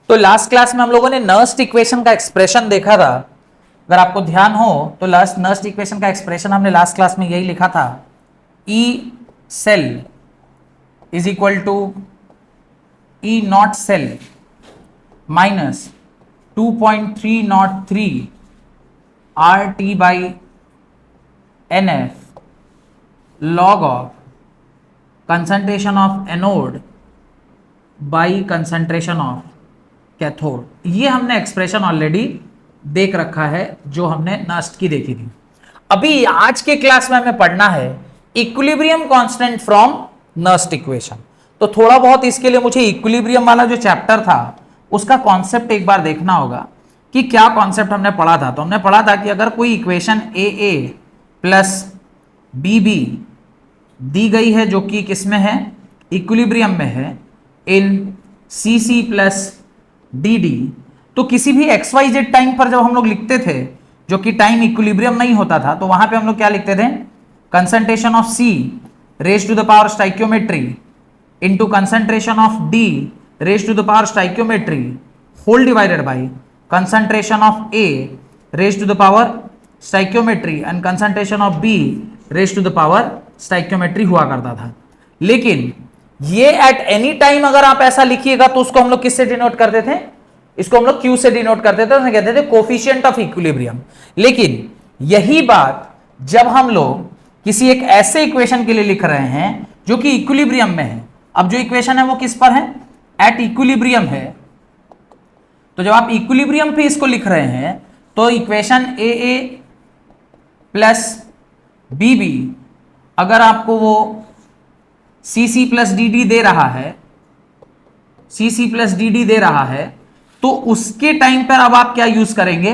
तो last class में हम लोगों ने नर्स्ट इक्वेशन का एक्सप्रेशन देखा था। अगर आपको ध्यान हो तो नर्स्ट इक्वेशन का एक्सप्रेशन हमने लास्ट क्लास में यही लिखा था, E cell is equal to E not cell minus 2.303 R T by N F log of concentration of anode by concentration of cathode. ये हमने एक्सप्रेशन ऑलरेडी देख रखा है जो हमने नस्ट की देखी थी। अभी आज के क्लास में हमें पढ़ना है equilibrium constant from Nernst equation. तो थोड़ा बहुत इसके लिए मुझे इक्विलिब्रियम वाला जो चैप्टर था उसका कॉन्सेप्ट एक बार देखना होगा कि क्या कॉन्सेप्ट हमने पढ़ा था। तो हमने पढ़ा था कि अगर कोई equation A A plus B B दी गई है जो कि किसमें है, इक्विलिब्रियम में है, in C C plus D D, तो किसी भी एक्स वाई जेड टाइम पर जब हम लोग लिखते थे जो कि टाइम इक्विलिब्रियम नहीं होता था, तो वहां पे हम लोग क्या लिखते थे, concentration of C raise to the power stoichiometry into concentration of D raise to the power stoichiometry whole divided by concentration of A raise to the power stoichiometry and concentration of B raise to the power stoichiometry हुआ करता था। लेकिन ये at any time अगर आप ऐसा लिखिएगा तो उसको हम लोग किससे डिनोट करते थे, इसको हम लोग क्यू से डिनोट करते थे, उसे कहते थे कोफिशिएंट ऑफ इक्विलिब्रियम। लेकिन यही बात जब हम लोग किसी एक ऐसे इक्वेशन के लिए लिख रहे हैं जो कि इक्विलिब्रियम में है, अब जो इक्वेशन है वो किस पर है, एट इक्विलिब्रियम है, तो जब आप इक्विलिब्रियम पे इसको लिख रहे हैं तो equation A A plus B B अगर आपको वो सी सी प्लस डी डी दे रहा है, सी सी प्लस डी डी दे रहा है, तो उसके टाइम पर अब आप क्या यूज करेंगे,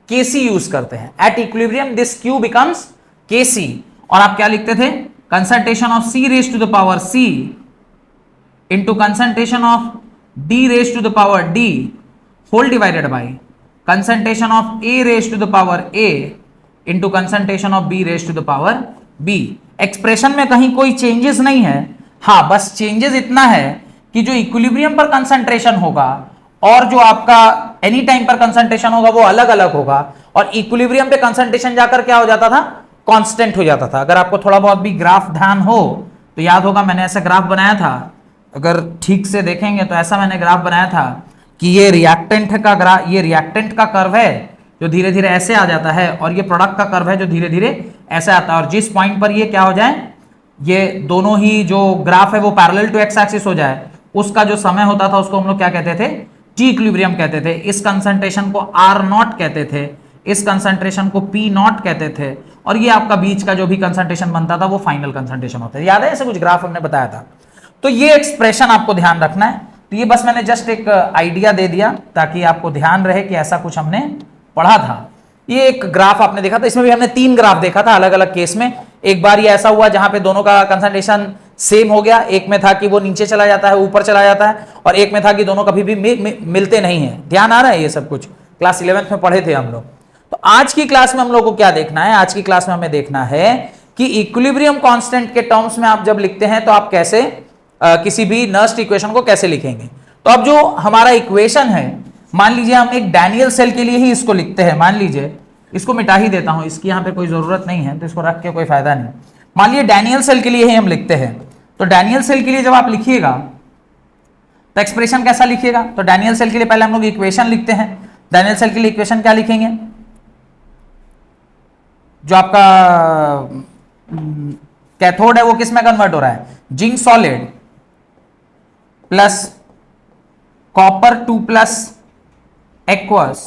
के सी यूज करते हैं। At equilibrium this Q becomes K C, और आप क्या लिखते थे, concentration of C raise to the power C into concentration of D raise to the power D whole divided by concentration of A raise to the power A into concentration of B raise to the power B. Expression में कहीं कोई changes नहीं है, हाँ बस changes इतना है कि जो इक्विलिब्रियम पर कंसंट्रेशन होगा और जो आपका एनी टाइम पर कंसंट्रेशन होगा वो अलग अलग होगा, और इक्विलिब्रियम पे कंसंट्रेशन जाकर क्या हो जाता था, कांस्टेंट हो जाता था। अगर आपको थोड़ा बहुत भी ग्राफ ध्यान हो तो याद होगा मैंने ऐसा ग्राफ बनाया था, अगर ठीक से देखेंगे तो ऐसा मैंने ग्राफ बनाया था कि ये रिएक्टेंट का ग्राफ, ये रिएक्टेंट का कर्व है जो धीरे धीरे ऐसे आ जाता है, और ये प्रोडक्ट का कर्व है जो धीरे धीरे ऐसे आता है, और जिस पॉइंट पर ये क्या हो जाए, ये दोनों ही जो ग्राफ है वो पैरेलल टू एक्स एक्सिस हो जाए, उसका जो समय होता था उसको हम लोग क्या कहते थे, टी इक्विलिब्रियम कहते थे। इस कंसंट्रेशन को आर नॉट कहते थे, इस कंसंट्रेशन को पी नॉट कहते थे, और ये आपका बीच का जो भी कंसंट्रेशन बनता था वो फाइनल कंसंट्रेशन होता है। याद है ऐसे कुछ ग्राफ हमने बताया था। तो ये एक्सप्रेशन आपको ध्यान रखना है। तो ये बस मैंने जस्ट एक आइडिया दे दिया ताकि आपको ध्यान रहे कि ऐसा कुछ हमने पढ़ा था। ये एक ग्राफ आपने देखा था, इसमें भी हमने 3 ग्राफ देखा था अलग अलग केस में। एक बार ये ऐसा हुआ जहां पे दोनों का कंसंट्रेशन सेम हो गया, एक में था कि वो नीचे चला जाता है ऊपर चला जाता है, और एक में था कि दोनों कभी भी मिलते नहीं है। ध्यान आ रहा है, ये सब कुछ क्लास 11th में पढ़े थे हम लोग। तो आज की क्लास में हम लोग को क्या देखना है, आज की क्लास में हमें देखना है कि इक्विलिब्रियम कांस्टेंट के टर्म्स में आप जब लिखते हैं तो आप कैसे किसी भी नर्स्ट इक्वेशन को कैसे लिखेंगे। तो अब जो हमारा इक्वेशन है, मान लीजिए हम एक डैनियल सेल के लिए ही इसको लिखते हैं, मान लीजिए इसको मिटा ही देता हूं, इसकी यहां पे कोई जरूरत नहीं है तो इसको रख के कोई फायदा नहीं। मान लीजिए डैनियल सेल के लिए ही हम लिखते हैं, तो डैनियल सेल के लिए जब आप लिखिएगा तो एक्सप्रेशन कैसा लिखिएगा, तो डैनियल सेल के लिए पहले हम लोग इक्वेशन लिखते हैं। डैनियल सेल के लिए इक्वेशन क्या लिखेंगे, जो आपका कैथोड है वो किस में कन्वर्ट हो रहा है, zinc solid plus copper 2 plus aqueous,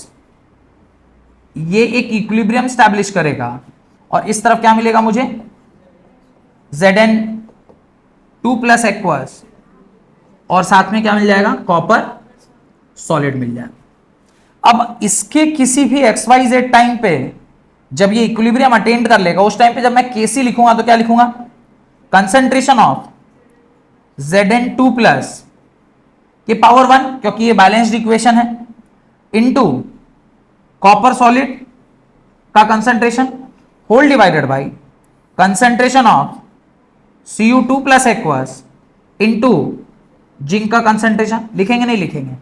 ये एक इक्विलिब्रियम स्टैब्लिश करेगा, और इस तरफ क्या मिलेगा मुझे, Zn2 प्लस एक्वस, और साथ में क्या मिल जाएगा, कॉपर सॉलिड मिल जाएगा। अब इसके किसी भी एक्स वाई जेड टाइम पे जब ये इक्विलिब्रियम अटेंड कर लेगा, उस टाइम पे जब मैं केसी लिखूंगा तो क्या लिखूंगा, कंसंट्रेशन ऑफ Zn2 प्लस के पावर 1, क्योंकि ये बैलेंस्ड इक्वेशन है, इनटू कॉपर सॉलिड का concentration whole divided by concentration of Cu2 plus aqueous into zinc का कंसंट्रेशन। लिखेंगे नहीं लिखेंगे,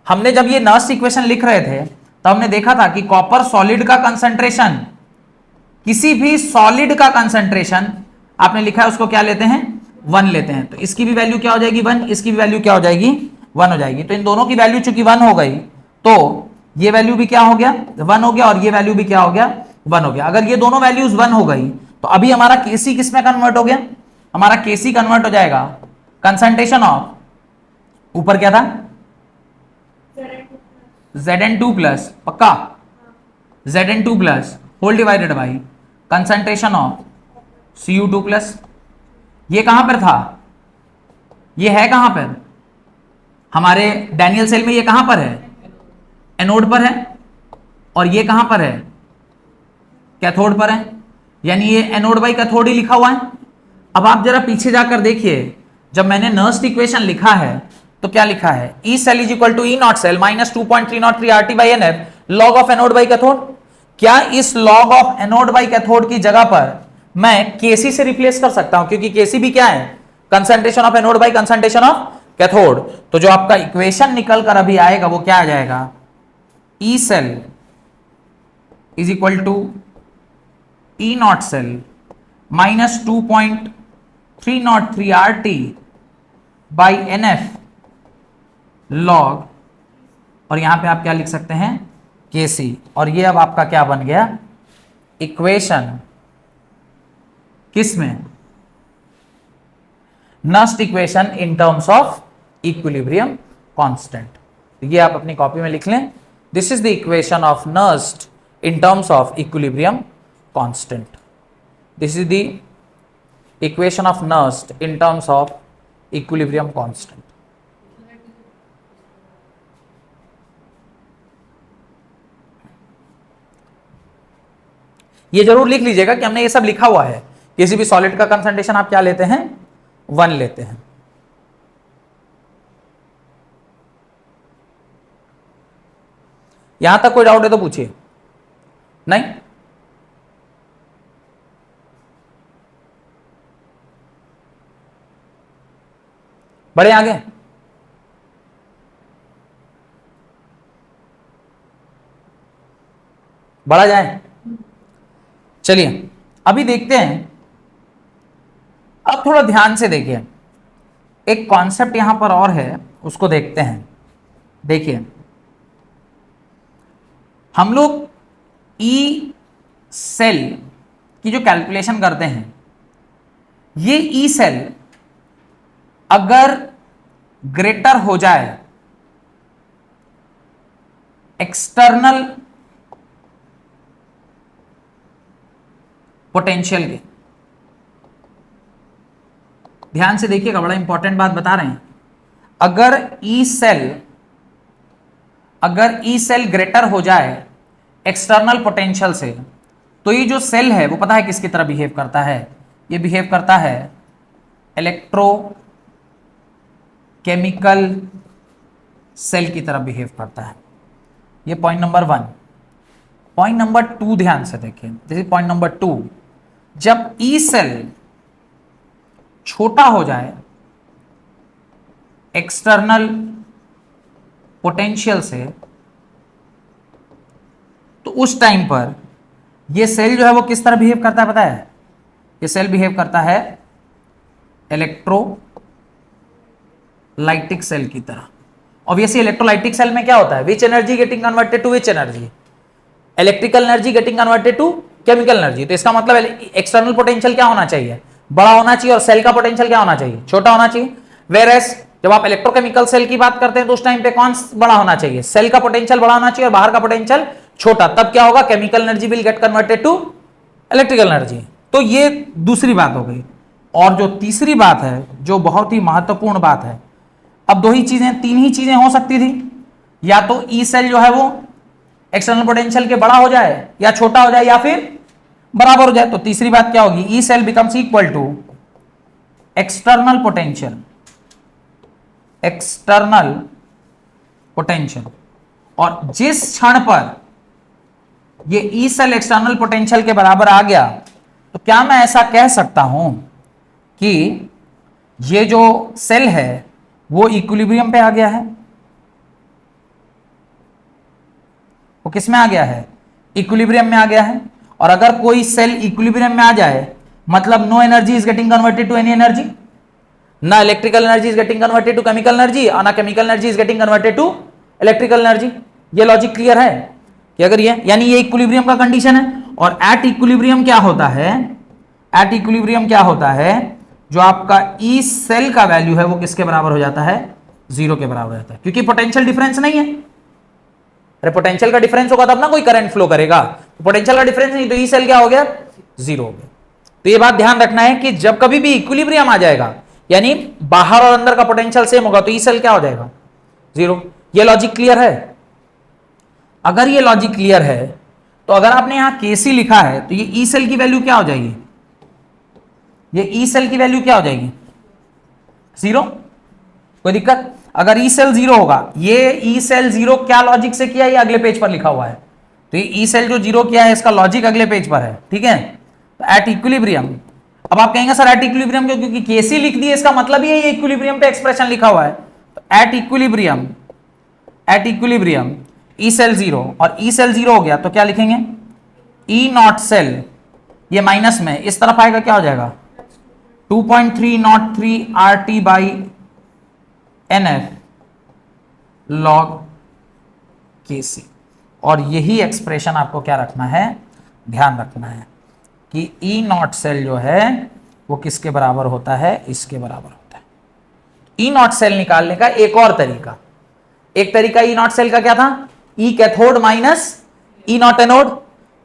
हमने जब ये नर्स्ट इक्वेशन लिख रहे थे तो हमने देखा था कि कॉपर सॉलिड का कंसंट्रेशन, किसी भी सॉलिड का कंसंट्रेशन आपने लिखा है उसको क्या लेते हैं, 1 लेते हैं। तो इसकी भी वैल्यू क्या हो जाएगी 1, इसकी भी वैल्यू क्या हो जाएगी 1 हो जाएगी। तो इन दोनों की वैल्यू चूंकि 1 हो गई तो ये वैल्यू भी क्या हो गया 1 हो गया, और ये वैल्यू भी क्या हो गया 1 हो गया। अगर ये दोनों वैल्यूज 1 हो गई तो अभी हमारा केसी किस में कन्वर्ट हो गया, हमारा केसी कन्वर्ट हो जाएगा कंसंट्रेशन ऑफ, ऊपर क्या था Zn2 प्लस, पक्का Zn2 plus whole divided by concentration of Cu2 plus. ये कहां पर था, ये है कहां पर हमारे डैनियल सेल में, ये कहां पर है एनोड पर है, और ये कहां पर है कैथोड पर है, यानी ये एनोड बाई कैथोड ही लिखा हुआ है। अब आप जरा पीछे जाकर देखिए, जब मैंने नर्स्ट इक्वेशन लिखा है तो क्या लिखा है, E cell is equal to E not cell minus 2.303 RT by NF log of anode by cathode. क्या इस log of anode by cathode की जगह पर मैं केसी से रिप्लेस कर सकता हूं, क्योंकि केसी भी क्या है concentration of anode by concentration of cathode. तो जो आपका इक्वेशन निकल कर अभी आएगा वो क्या आ जाएगा, E cell is equal to E not cell minus 2.303 RT by NF log, और यहां पे आप क्या लिख सकते हैं केसी। और ये अब आपका क्या बन गया इक्वेशन, किसमें Nernst equation in terms of equilibrium constant. ये आप अपनी कॉपी में लिख लें, this is the equation of Nernst in terms of equilibrium constant, this is the equation of Nernst in terms of equilibrium constant. ये जरूर लिख लीजिएगा कि हमने ये सब लिखा हुआ है, किसी भी सॉलिड का कंसंट्रेशन आप क्या लेते हैं 1 लेते हैं। यहां तक कोई डाउट है तो पूछिए, नहीं बढ़े आगे। बढ़ा जाए, चलिए अभी देखते हैं। अब थोड़ा ध्यान से देखिए, एक कॉन्सेप्ट यहां पर और है, उसको देखते हैं। देखिए हम लोग ई सेल की जो कैलकुलेशन करते हैं, ये ई सेल अगर ग्रेटर हो जाए एक्सटर्नल पोटेंशियल के, ध्यान से देखिएगा बड़ा इंपॉर्टेंट बात बता रहे हैं, अगर ई सेल ग्रेटर हो जाए एक्सटर्नल पोटेंशियल से, तो ये जो सेल है वो पता है किसकी तरह बिहेव करता है, ये बिहेव करता है इलेक्ट्रोकेमिकल सेल की तरह बिहेव करता है। ये पॉइंट नंबर 1। पॉइंट नंबर 2 ध्यान से देखिए, दिस इज पॉइंट नंबर 2। जब ई सेल छोटा हो जाए एक्सटर्नल पोटेंशियल से, तो उस टाइम पर ये सेल जो है वो किस तरह बिहेव करता है पता है, ये सेल बिहेव करता है इलेक्ट्रोलाइटिक सेल की तरह। ऑब्वियसली इलेक्ट्रोलाइटिक सेल में क्या होता है, which energy getting converted to which energy, electrical energy getting converted to chemical energy. तो इसका मतलब एक्सटर्नल पोटेंशियल क्या होना चाहिए, बड़ा होना चाहिए, और सेल का पोटेंशियल क्या होना चाहिए, छोटा होना चाहिए। वेरएस जब आप इलेक्ट्रोकेमिकल सेल की बात करते हैं तो उस टाइम पे कौन बड़ा होना चाहिए, सेल का पोटेंशियल बड़ा होना चाहिए और बाहर का पोटेंशियल छोटा। तब क्या होगा, chemical energy will get converted to electrical energy. तो ये दूसरी बात हो गई। और जो तीसरी बात है, जो बहुत ही महत्वपूर्ण बात है, अब 2 ही चीजें, 3 ही चीजें हो सकती थी, या तो ई सेल जो है वो एक्सटर्नल पोटेंशियल के बड़ा हो जाए या छोटा हो जाए या फिर बराबर हो जाए। तो तीसरी बात क्या होगी, E cell becomes equal to external potential, external potential. और जिस क्षण पर ये ई सेल एक्सटर्नल पोटेंशियल के बराबर आ गया, तो क्या मैं ऐसा कह सकता हूं कि ये जो सेल है वो इक्विलिब्रियम पे आ गया है। वो किस में आ गया है, इक्विलिब्रियम में आ गया है। और अगर कोई सेल इक्विलिब्रियम में आ जाए मतलब no energy is getting converted to any energy, ना electrical energy is getting converted to chemical energy और ना chemical energy is getting converted to electrical energy. ये लॉजिक क्लियर है कि अगर ये यानी ये इक्विलिब्रियम का कंडीशन है। और एट इक्विलिब्रियम क्या होता है, एट इक्विलिब्रियम क्या होता है, जो आपका ई सेल का वैल्यू है वो किसके बराबर हो जाता है, जीरो के बराबर हो जाता है, क्योंकि पोटेंशियल डिफरेंस नहीं है। अरे पोटेंशियल का डिफरेंस होगा तब ना कोई करंट फ्लो करेगा, पोटेंशियल का डिफरेंस नहीं, तो ई सेल क्या हो गया, जीरो हो गया। तो ये बात ध्यान रखना है कि जब कभी भी इक्विलिब्रियम आ जाएगा यानी बाहर और अंदर का पोटेंशियल सेम होगा तो ई सेल क्या हो जाएगा, जीरो। ये लॉजिक क्लियर है। अगर ये लॉजिक क्लियर है तो अगर आपने यहां केसी लिखा है तो ये ई सेल की वैल्यू क्या हो जाएगी, ये ई सेल की वैल्यू क्या हो जाएगी, जीरो। कोई दिक्कत, अगर ई सेल जीरो होगा, ये ई सेल जीरो क्या लॉजिक से किया, ये अगले पेज पर लिखा हुआ है। तो ये ई सेल जो जीरो किया है इसका लॉजिक अगले पेज पर है, ठीक है। तो एट इक्विलिब्रियम, अब आप कहेंगे सर एट इक्विलिब्रियम क्यों, क्योंकि केसी लिख दिए इसका मतलब ये इक्विलिब्रियम पे एक्सप्रेशन लिखा हुआ है। तो at equilibrium, at equilibrium E cell zero, और ई सेल जीरो हो गया तो क्या लिखेंगे, ई नॉट सेल, ये माइनस में इस तरफ आएगा क्या हो जाएगा, 2.303 RT by NF log KC। और यही एक्सप्रेशन आपको क्या रखना है, ध्यान रखना है कि ई नॉट सेल जो है वो किसके बराबर होता है, इसके बराबर होता है। ई नॉट सेल निकालने का एक और तरीका, एक तरीका ई नॉट सेल का क्या था, ई cathode minus E not anode.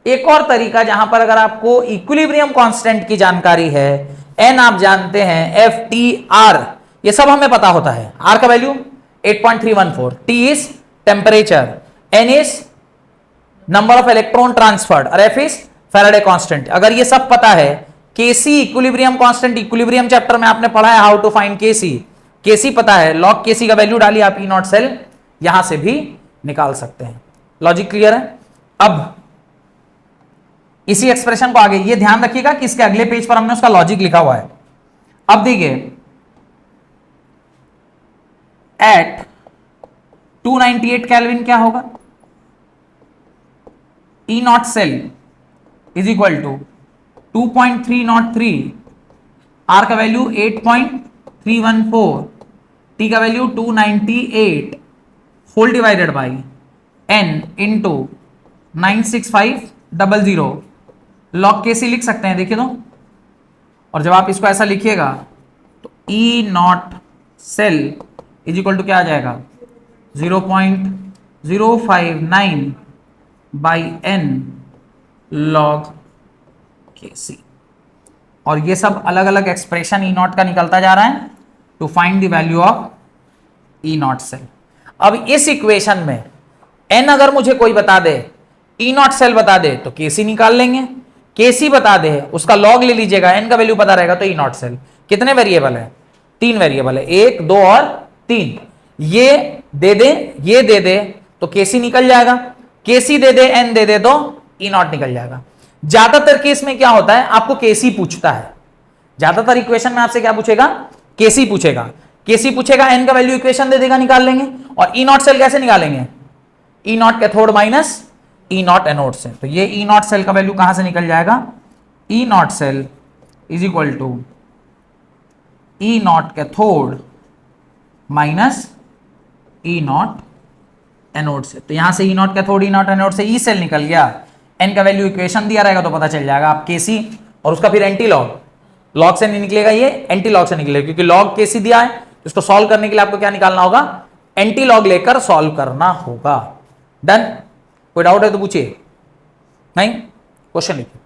एक और तरीका जहां पर अगर आपको इक्विलिब्रियम कांस्टेंट की जानकारी है, एन आप जानते हैं, एफ टी आर ये सब हमें पता होता है। आर का value 8.314, T is temperature, N is number of electron transferred और एफ इज फैराडे कांस्टेंट। अगर ये सब पता है, K C equilibrium constant, equilibrium chapter में आपने पढ़ा है how to find K C, K C पता है, लॉग केसी का वैल्यू डालिए आप, ई नॉट सेल यहां से भी निकाल सकते हैं। लॉजिक क्लियर है। अब इसी एक्सप्रेशन को आगे, ये ध्यान रखिएगा कि इसके अगले पेज पर हमने उसका लॉजिक लिखा हुआ है। अब देखिए एट 298 केल्विन क्या होगा, E not cell is equal to 2.303, R का वैल्यू 8.314, टी का value 298 whole divided by n into 96500, log Kc लिख सकते हैं, देखिए तो। और जब आप इसको ऐसा लिखिएगा तो E not cell is equal to क्या आ जाएगा, 0.059 बाई एन लॉग केसी। और ये सब अलग अलग एक्सप्रेशन ई नॉट का निकलता जा रहा है to find the value of E not cell. अब इस इक्वेशन में एन अगर मुझे कोई बता दे, ई नॉट सेल बता दे तो केसी निकाल लेंगे, केसी बता दे उसका लॉग ले लीजिएगा, एन का वैल्यू पता रहेगा तो ई नॉट सेल। कितने वेरिएबल है, 3 वेरिएबल है, 1 2 और 3। ये दे दे, ये दे दे तो केसी निकल जाएगा, केसी दे दे, एन दे दे तो ई नॉट निकल जाएगा। ज्यादातर केस में क्या होता है, आपको केसी पूछता है, ज्यादातर इक्वेशन में आपसे क्या पूछेगा, केसी पूछेगा, केसी पूछेगा, एन का वैल्यू इक्वेशन दे देगा, निकाल लेंगे। और ई नॉट सेल कैसे निकालेंगे, E not cathode minus E not anode से। तो ये ई नॉट सेल का वैल्यू कहां से निकल जाएगा, E not cell is equal to E not cathode minus E not anode से। तो यहां से E not cathode, E not anode से ई सेल निकल गया, एन का वैल्यू इक्वेशन दिया रहेगा तो पता चल जाएगा आप केसी, और उसका फिर एंटी लॉग, लॉग से नहीं निकलेगा, ये एंटी लॉग से निकलेगा, क्योंकि लॉग केसी दिया है, इसको सॉल्व करने के लिए आपको क्या निकालना होगा, एंटी लॉग लेकर सॉल्व करना होगा। डन। कोई डाउट है तो पूछिए, नहीं, क्वेश्चन लिखिए।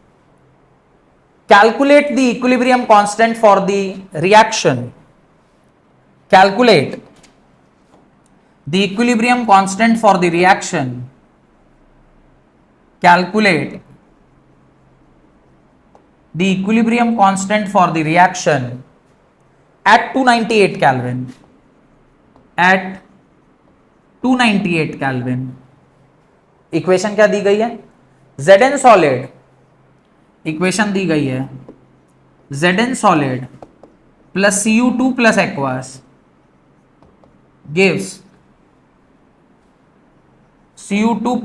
Calculate the equilibrium constant for the reaction, calculate the equilibrium constant for the reaction, calculate the equilibrium constant for the reaction at 298 Kelvin, at 298 Kelvin। Equation क्या दी गई है, Zn solid, इक्वेशन दी गई है Zn solid plus Cu2 plus aqueous gives Cu2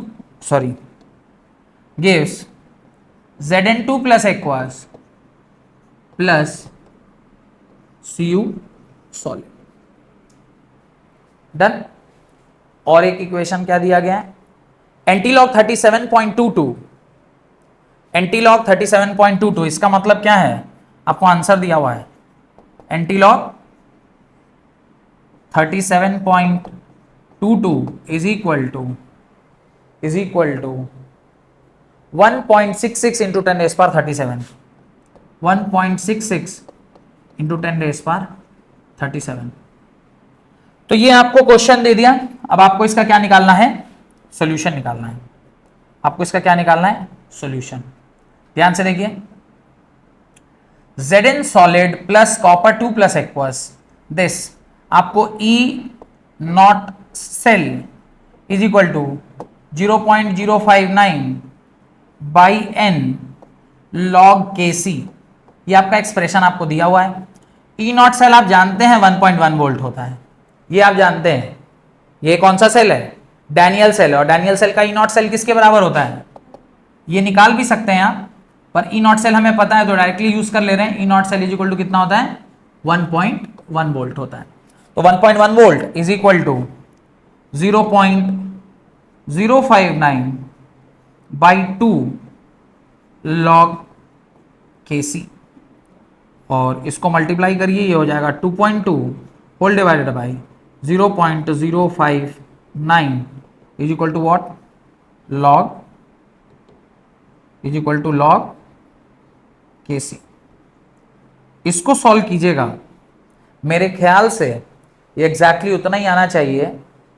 sorry, gives Zn2 plus aqueous plus Cu solid. Done. और एक equation क्या दिया गया है, एंटीलॉग 37.22, एंटीलॉग 37.22, इसका मतलब क्या है, आपको आंसर दिया हुआ है, antilog 37.22 is equal to 1.66 into 10 raise power 37, 1.66 into 10 raise power 37. तो ये आपको क्वेश्चन दे दिया. अब आपको इसका क्या निकालना है, सॉल्यूशन निकालना है. आपको इसका क्या निकालना है, सॉल्यूशन. ध्यान से देखिए, Zn solid plus copper 2 plus aqueous, this आपको E naught cell is equal to 0.059 by n log Kc. ये आपका एक्सप्रेशन आपको दिया हुआ है. E नॉट सेल आप जानते हैं 1.1 वोल्ट होता है, ये आप जानते हैं. ये कौन सा सेल है, डैनियल सेल है, और डैनियल सेल का ई नॉट सेल किसके बराबर होता है, ये निकाल भी सकते हैं आप, पर ई नॉट सेल हमें पता है तो डायरेक्टली यूज कर ले रहे हैं. E not cell is equal to कितना होता है, 1.1 वोल्ट होता है. तो 1.1 volt is equal to 0.059 by 2 log Kc, और इसको मल्टीप्लाई करिए, ये हो जाएगा 2.2 whole divided by 0.059 is equal to what, log, is equal to log Kc. इसको सॉल्व कीजिएगा, मेरे ख्याल से ये एग्जैक्टली उतना ही आना चाहिए,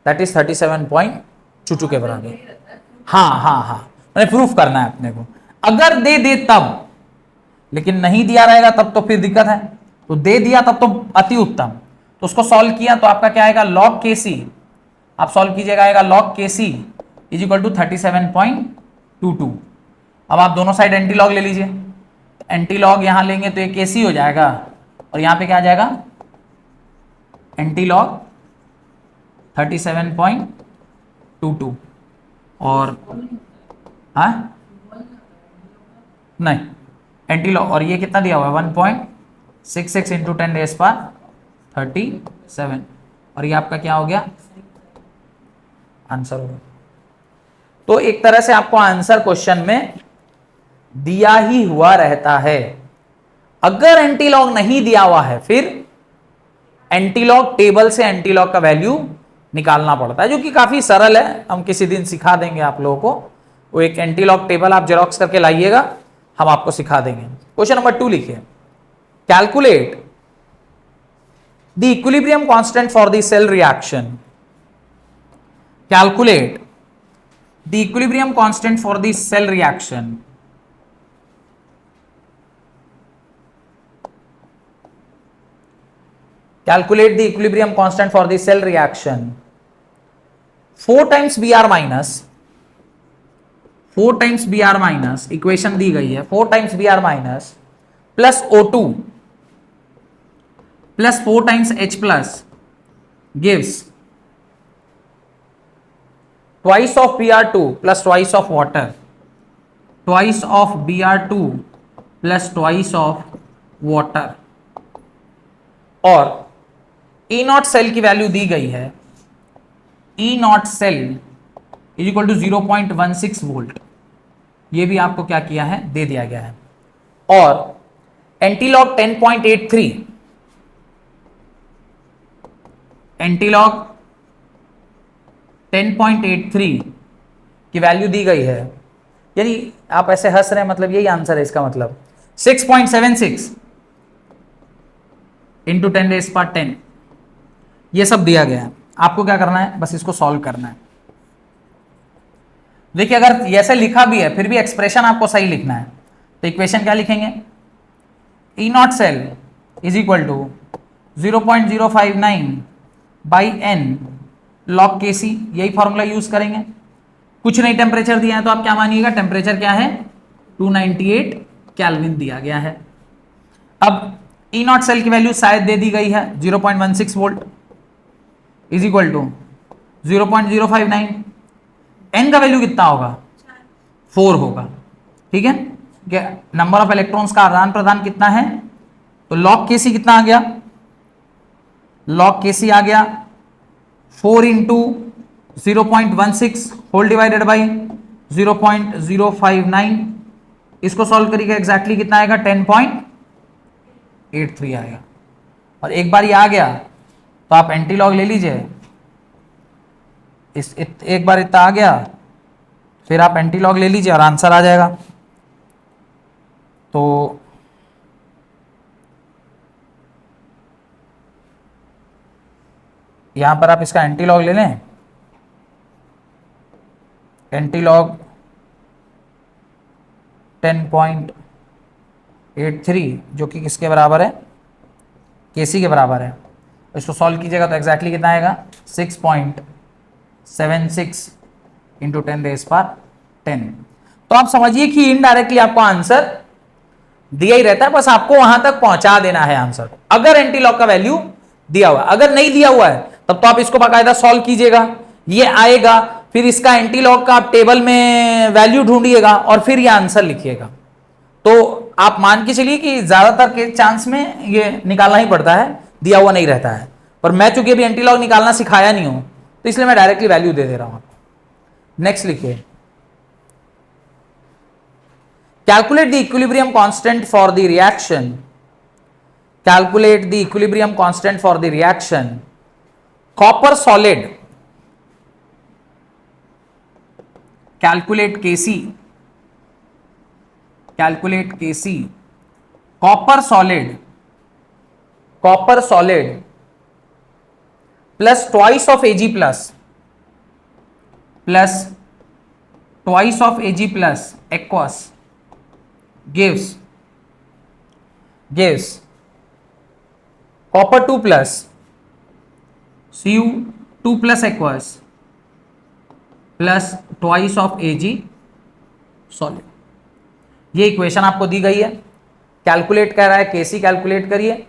दैट इज 37.22 के बराबर. हाँ, मैंने प्रूफ करना है अपने को. अगर दे दे तब, लेकिन नहीं दिया रहेगा तब तो फिर दिक्कत है. तो दे दिया तब तो अति उत्तम. तो उसको सॉल्व किया तो आपका क्या आएगा, लॉग Kc, आप सॉल्व कीजिएगा, आएगा log Kc is equal to 37.22. अब आप दोनों साइड एंटी लॉग ले लीजिए, एंटी लॉग यहां लेंगे तो ये Kc हो जाएगा, और यहां पे क्या आ जाएगा, एंटी लॉग 37.22. और नहीं, एंटी लॉग, और ये कितना दिया हुआ है, 1.66 इंटू 10 रेज़ पावर 37, और ये आपका क्या हो गया, आंसर होगा. तो एक तरह से आपको आंसर क्वेश्चन में दिया ही हुआ रहता है. अगर एंटीलॉग नहीं दिया हुआ है फिर एंटीलॉग टेबल से एंटीलॉग का वैल्यू निकालना पड़ता है, जो कि काफी सरल है. हम किसी दिन सिखा देंगे आप लोगों को, वो एक एंटीलॉग टेबल आप जेरॉक्स करके लाइएगा, हम आपको सिखा देंगे. क्वेश्चन नंबर 2 लिखिए, calculate the equilibrium constant for the cell reaction. Calculate the equilibrium constant for the cell reaction. Calculate the equilibrium constant for the cell reaction. 4 times Br minus, 4 times Br minus, equation दी गई है, 4 times Br minus plus O2 plus 4 times H plus gives twice of Br2 plus twice of water, twice of Br2 plus twice of water. और E naught cell की वैल्यू दी गई है, E naught cell is equal to 0.16 volt. ये भी आपको क्या किया है, दे दिया गया है. और एंटीलॉग 10.83, एंटीलॉग 10.83 की वैल्यू दी गई है. यानी आप ऐसे हंस रहे हैं, मतलब यही आंसर है इसका, मतलब 6.76 इंटू 10 रेज़ पावर 10, ये सब दिया गया है. आपको क्या करना है, बस इसको सॉल्व करना है. देखिए, अगर ऐसे लिखा भी है फिर भी एक्सप्रेशन आपको सही लिखना है. तो इक्वेशन क्या लिखेंगे, E not cell is equal to 0.059 by n log Kc, यही फॉर्मूला यूज करेंगे. कुछ नहीं टेम्परेचर दिया है तो आप क्या मानिएगा, टेम्परेचर क्या है, 298 केल्विन दिया गया है. अब ई नॉट सेल की वैल्यू शायद दे दी गई है 0.16 volt is equal to 0.059. n का वैल्यू कितना होगा, 4 होगा। ठीक है, नंबर ऑफ इलेक्ट्रॉन्स का आदान प्रदान कितना है, तो लॉग केसी कितना आ गया, लॉग केसी आ गया 4 इंटू 0.16 होल डिवाइडेड बाई 0.059, इसको सॉल्व करिएगा एग्जैक्टली कितना आएगा, 10.83 आएगा। और एक बार ये आ गया तो आप एंटी लॉग ले लीजिए, एक बार इतना आ गया फिर आप एंटी लॉग ले लीजिए और आंसर आ जाएगा। तो यहां पर आप इसका एंटी लॉग ले लें, एंटी लॉग 10.83 जो कि किसके बराबर है, केसी के बराबर है। इसको सॉल्व कीजिएगा तो एग्जैक्टली कितना आएगा, 6.76 इंटू 10⁻10। तो आप समझिए कि इनडायरेक्टली आपको आंसर दिया ही रहता है, बस आपको वहां तक पहुंचा देना है आंसर को, अगर एंटी लॉग का वैल्यू दिया हुआ है। अगर नहीं दिया हुआ है तब तो आप इसको बाकायदा सॉल्व कीजिएगा, ये आएगा, फिर इसका एंटी लॉग का आप टेबल में वैल्यू ढूंढिएगा और फिर ये आंसर लिखिएगा। तो आप मान के चलिए कि ज्यादातर के चांस में ये निकालना ही पड़ता है, दिया हुआ नहीं रहता है। पर मैं चूंकि अभी एंटी लॉग निकालना सिखाया नहीं हूं तो इसलिए मैं डायरेक्टली वैल्यू दे रहा हूं। नेक्स्ट लिखिए, calculate the equilibrium constant for the reaction, calculate the equilibrium constant for the reaction copper solid, calculate Kc, calculate Kc, copper solid plus twice of Ag plus aqueous gives copper 2 plus Cu2 plus aqueous plus twice of Ag solid. ये equation आपको दी गई है, calculate कर रहा है, Kc calculate करिए।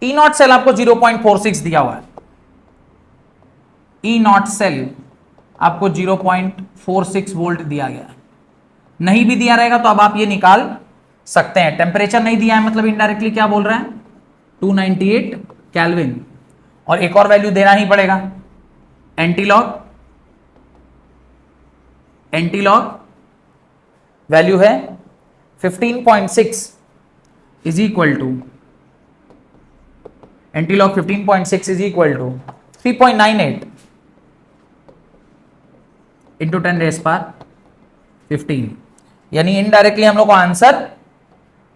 ई not cell आपको 0.46 दिया हुआ है, ई नॉट सेल आपको 0.46 वोल्ट दिया गया है। नहीं भी दिया रहेगा तो अब आप ये निकाल सकते हैं। टेम्परेचर नहीं दिया है मतलब इनडायरेक्टली क्या बोल रहे हैं, 298 केल्विन। और एक और वैल्यू देना ही पड़ेगा, एंटीलॉग वैल्यू है 15.6 is equal to, antilog 15.6 is equal to 3.98 into 10⁻15। यानी इनडायरेक्टली हम लोग को आंसर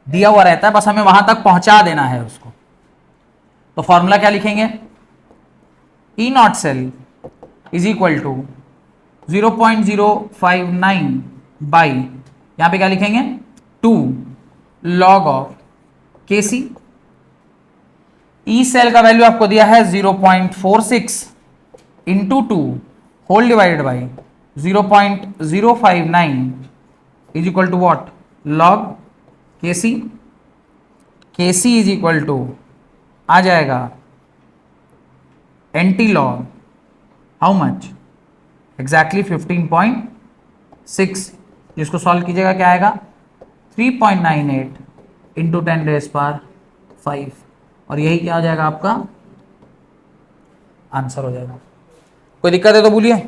दिया हुआ रहता है, बस हमें वहां तक पहुंचा देना है उसको। तो फॉर्मूला क्या लिखेंगे, E not cell is equal to 0.059 by, यहां पे क्या लिखेंगे 2 log of Kc। E cell का वैल्यू आपको दिया है 0.46 into 2 whole divided by 0.059 is equal to what, log Kc। Kc is equal to आ जाएगा anti log how much, exactly 15.6, जिसको सॉल्व कीजिएगा क्या आएगा 3.98 इंटू 10⁻5, और यही क्या हो जाएगा आपका आंसर हो जाएगा। कोई दिक्कत है तो बोलिए।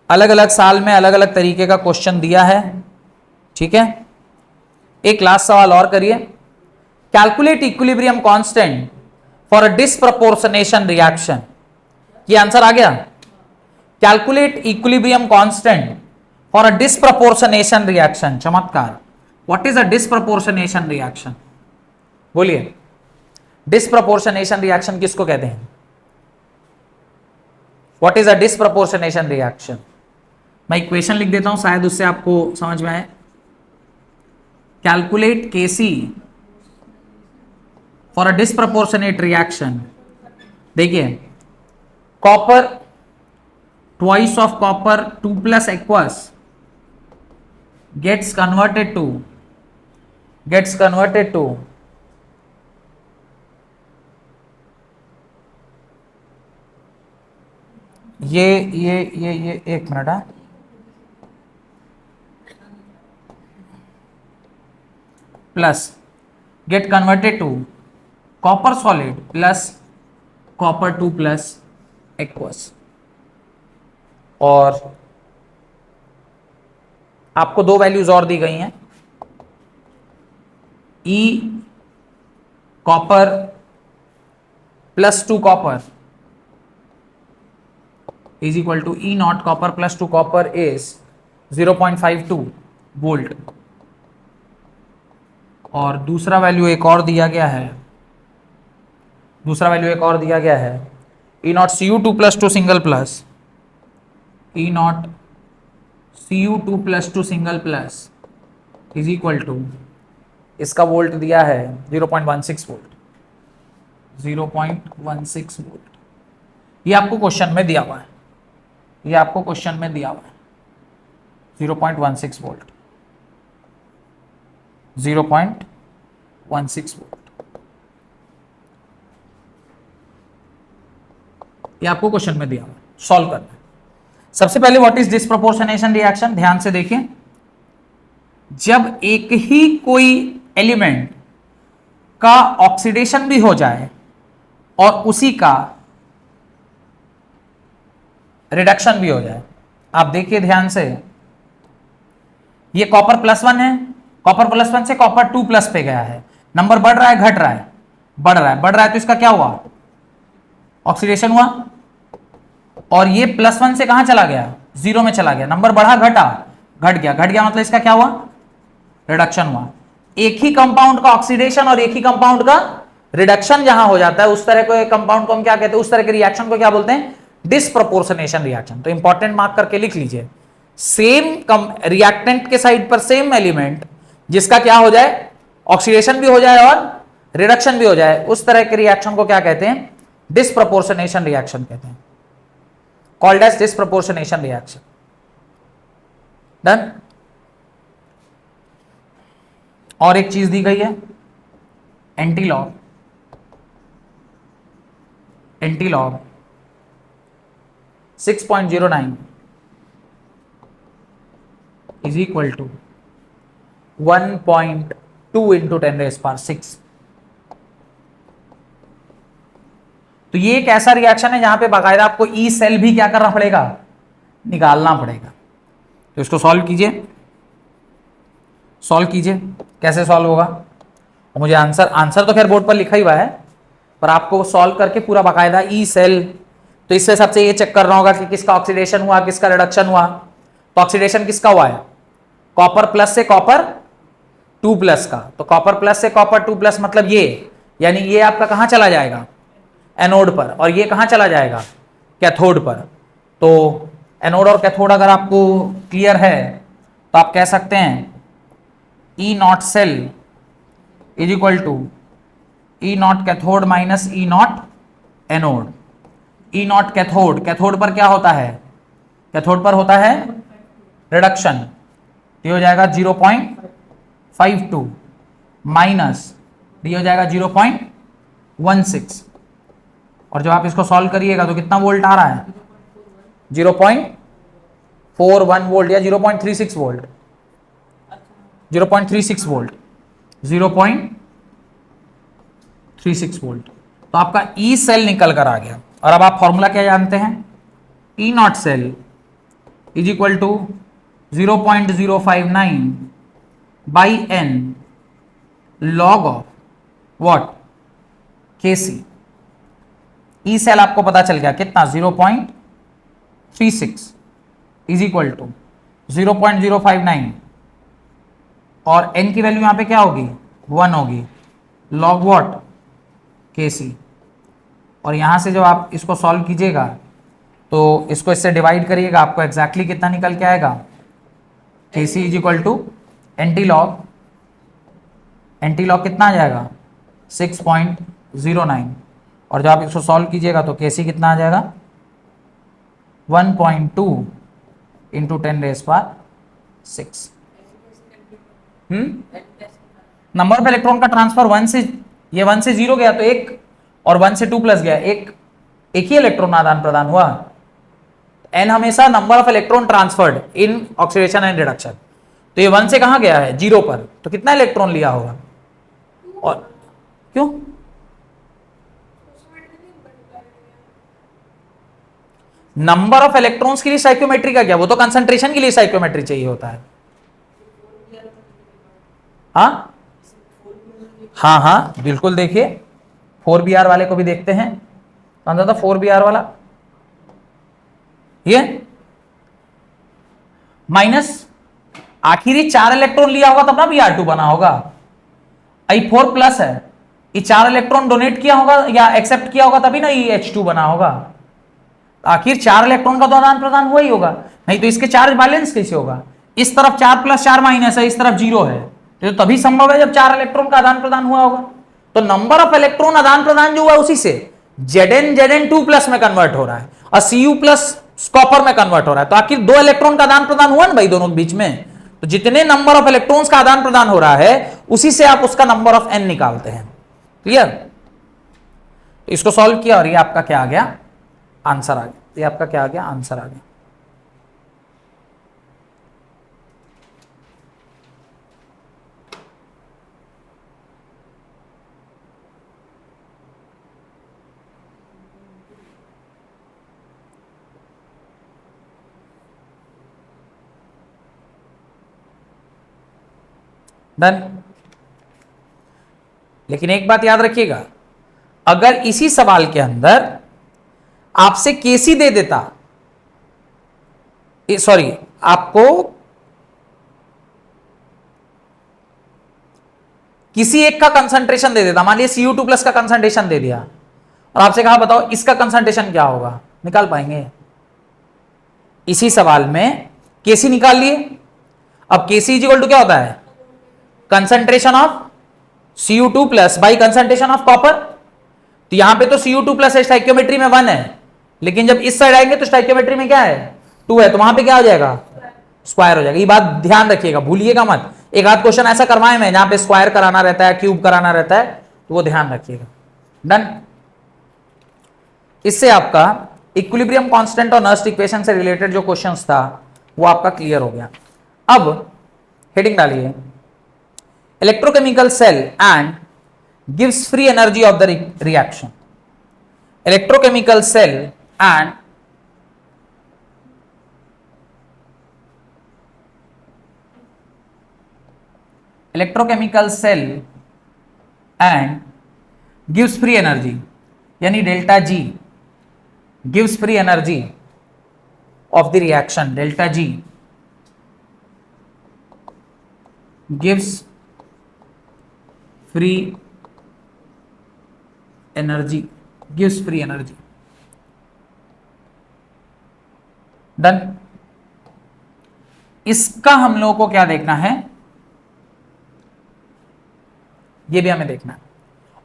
अलग अलग साल में अलग अलग तरीके का क्वेश्चन दिया है, ठीक है। एक लास्ट सवाल और करिए, calculate equilibrium constant for a disproportionation reaction. ये आंसर आ गया, calculate equilibrium constant for a disproportionation reaction. चमत्कार। What is a disproportionation reaction, बोलिए। डिसप्रपोर्शनेशन रिएक्शन किसको कहते हैं, what is a disproportionation reaction. मैं इक्वेशन लिख देता हूं, शायद उससे आपको समझ में आए। Calculate Kc for a disproportionate reaction. देखिए, copper twice of copper 2 plus aqueous gets converted to ये एक मिनट है, plus get converted to copper solid plus copper 2 plus aqueous. और आपको दो वैल्यूज और दी गई हैं, E copper plus 2 copper is equal to E not copper plus 2 copper is 0.52 volt. और दूसरा वैल्यू एक और दिया गया है, E not C U two plus to single plus, E not C U two plus to single plus is equal to, इसका volt दिया है 0.16 वोल्ट, 0.16 वोल्ट। ये आपको क्वेश्चन में दिया हुआ है, 0.16 वोल्ट, 0.16 वोल्ट, ये आपको क्वेश्चन में दिया हुआ है, सॉल्व करना है। सबसे पहले व्हाट इज डिस्प्रोपोर्शनेशन रिएक्शन, ध्यान से देखिए। जब एक ही कोई एलिमेंट का ऑक्सीडेशन भी हो जाए और उसी का रिडक्शन भी हो जाए, आप देखिए ध्यान से, ये कॉपर +1 है, कॉपर +1 से कॉपर 2 प्लस पे गया है, नंबर बढ़ रहा है घट रहा है, बढ़ रहा है, तो इसका क्या हुआ, ऑक्सीडेशन हुआ। और ये +1 से कहां चला गया, 0 में चला गया, नंबर बढ़ा घटा, घट गया मतलब इसका क्या हुआ, रिडक्शन हुआ। एक ही कंपाउंड का ऑक्सीडेशन और एक ही कंपाउंड का रिडक्शन जहां हो जाता है, उस तरह के कंपाउंड को हम क्या कहते हैं, उस तरह के रिएक्शन को क्या बोलते हैं, डिस्प्रोपोर्शनेशन रिएक्शन। तो इंपॉर्टेंट मार्क करके लिख लीजिए, सेम रिएक्टेंट के साइड पर सेम एलिमेंट जिसका क्या हो जाए, ऑक्सीडेशन भी हो जाए और रिडक्शन भी हो जाए, उस तरह के रिएक्शन को क्या कहते हैं, डिस्प्रोपोर्शनेशन रिएक्शन कहते हैं, called as disproportionation reaction. Done. और एक चीज दी गई है, antilog 6.09 is equal to 1.2 into 10⁻⁶। तो ये एक ऐसा रिएक्शन है जहां पे बाकायदा आपको ई सेल भी क्या करना पड़ेगा, निकालना पड़ेगा। तो इसको सॉल्व कीजिए, कैसे सॉल्व होगा। और मुझे आंसर तो खैर बोर्ड पर लिखा ही हुआ है, पर आपको सॉल्व करके पूरा बाकायदा ई सेल, तो इससे सबसे ये चेक करना होगा कि किसका ऑक्सीडेशन हुआ, किसका रिडक्शन हुआ। तो ऑक्सीडेशन किसका हुआ है, कॉपर प्लस से कॉपर 2 प्लस का, तो कॉपर प्लस से कॉपर 2 प्लस मतलब ये, यानी ये आपका कहां चला जाएगा, एनोड पर, और ये कहां चला जाएगा, कैथोड पर। तो एनोड और कैथोड अगर आपको क्लियर है तो आप कह सकते हैं E not cell is equal to E not cathode minus E not anode. E not cathode पर क्या होता है, कैथोड पर होता है रिडक्शन, ये हो जाएगा 0.52 माइनस ये हो जाएगा 0.16। और जब आप इसको सॉल्व करिएगा तो कितना वोल्ट आ रहा है, 0.41 वोल्ट या 0.36 वोल्ट, 0.36 वोल्ट, 0.36 वोल्ट। तो आपका ई सेल निकल कर आ गया। और अब आप फॉर्मूला क्या जानते हैं, E not cell is equal to 0.059 by n log of what, Kc। E cell आपको पता चल गया कितना, 0.36 इज इक्वल टू 0.059, और n की वैल्यू यहां पे क्या होगी, 1 होगी, लॉग व्हाट, Kc। और यहां से जब आप इसको सॉल्व कीजिएगा तो इसको इससे डिवाइड करिएगा, आपको एग्जैक्टली कितना निकल के आएगा, Kc is equal to antilog कितना आ जाएगा, 6.09। और जब आप इसको सॉल्व कीजिएगा तो Kc कितना आ जाएगा, 1.2 इंटू 10⁻⁶। नंबर ऑफ इलेक्ट्रॉन का ट्रांसफर 1 से 0 गया तो 1, और 1 से 2 प्लस गया, एक ही इलेक्ट्रॉन आदान प्रदान हुआ। n हमेशा number of electron transferred in oxidation and reduction. तो ये 1 से कहां गया है 0 पर, तो कितना इलेक्ट्रॉन लिया होगा, और क्यों नंबर ऑफ इलेक्ट्रॉन्स के लिए स्टोइकियोमेट्री का क्या, वो तो कंसंट्रेशन के लिए स्टोइकियोमेट्री चाहिए होता है। हाँ हाँ हाँ बिल्कुल, देखिए 4br वाले को भी देखते हैं, कौन सा था 4br वाला, ये माइनस आखिरी 4 इलेक्ट्रॉन लिया होगा तब ना Br2 बना होगा। I4 प्लस है, ये 4 इलेक्ट्रॉन डोनेट किया होगा या एक्सेप्ट किया होगा तभी ना H2 बना होगा। आखिर 4 इलेक्ट्रॉन का तो आदान प्रदान हुआ ही होगा, नहीं तो इसके चार्ज बैलेंस कैसे होगा, इस तरफ 4 प्लस 4 माइनस है, इस तरफ 0 है, तो तभी संभव है जब 4 इलेक्ट्रॉन का आदान प्रदान हुआ होगा। तो नंबर ऑफ इलेक्ट्रॉन आदान प्रदान जो हुआ उसी से Zn2 प्लस में कन्वर्ट हो रहा है और Cu प्लस कॉपर में कन्वर्ट हो रहा है, तो आखिर 2 इलेक्ट्रॉन का आदान प्रदान हुआ ना भाई दोनों के बीच में, तो जितने नंबर ऑफ इलेक्ट्रॉन्स का आदान प्रदान हो रहा है उसी से आप उसका नंबर ऑफ n निकालते हैं। क्लियर, तो इसको सॉल्व किया और ये आपका क्या आ गया आंसर आ गया, ये आपका क्या आ गया आंसर आ गया। डन। लेकिन एक बात याद रखिएगा, अगर इसी सवाल के अंदर आपसे केसी दे देता, सॉरी आपको किसी एक का कंसंट्रेशन दे देता, मान लिया Cu2 प्लस का कंसंट्रेशन दे दिया और आपसे कहा बताओ इसका कंसंट्रेशन क्या होगा, निकाल पाएंगे? इसी सवाल में केसी निकाल लिए। अब केसी इक्वल टू क्या होता है concentration of Cu2 plus by concentration of copper. तो यहां पे तो Cu2 प्लस है, स्टोइकियोमेट्री में 1 है, लेकिन जब इस साइड आएंगे तो स्टोइकियोमेट्री में क्या है 2 है, तो वहां पे क्या हो जाएगा स्क्वायर हो जाएगा। ये बात ध्यान रखिएगा, भूलिएगा मत, एक आध क्वेश्चन ऐसा करवाए मैं जहां पे स्क्वायर कराना रहता है, क्यूब कराना रहता है, तो वो ध्यान रखिएगा। डन। इससे आपका इक्विलिब्रियम कांस्टेंट और नर्स्ट इक्वेशन से रिलेटेड जो क्वेश्चंस था वो आपका क्लियर हो गया। अब हेडिंग डालिए, electrochemical cell and gives free energy of the reaction. Electrochemical cell and electrochemical cell and gives free energy, यानी delta G gives free energy of the reaction, delta G gives free energy, gives free energy. Done. इसका हम लोगों को क्या देखना है, ये भी हमें देखना है।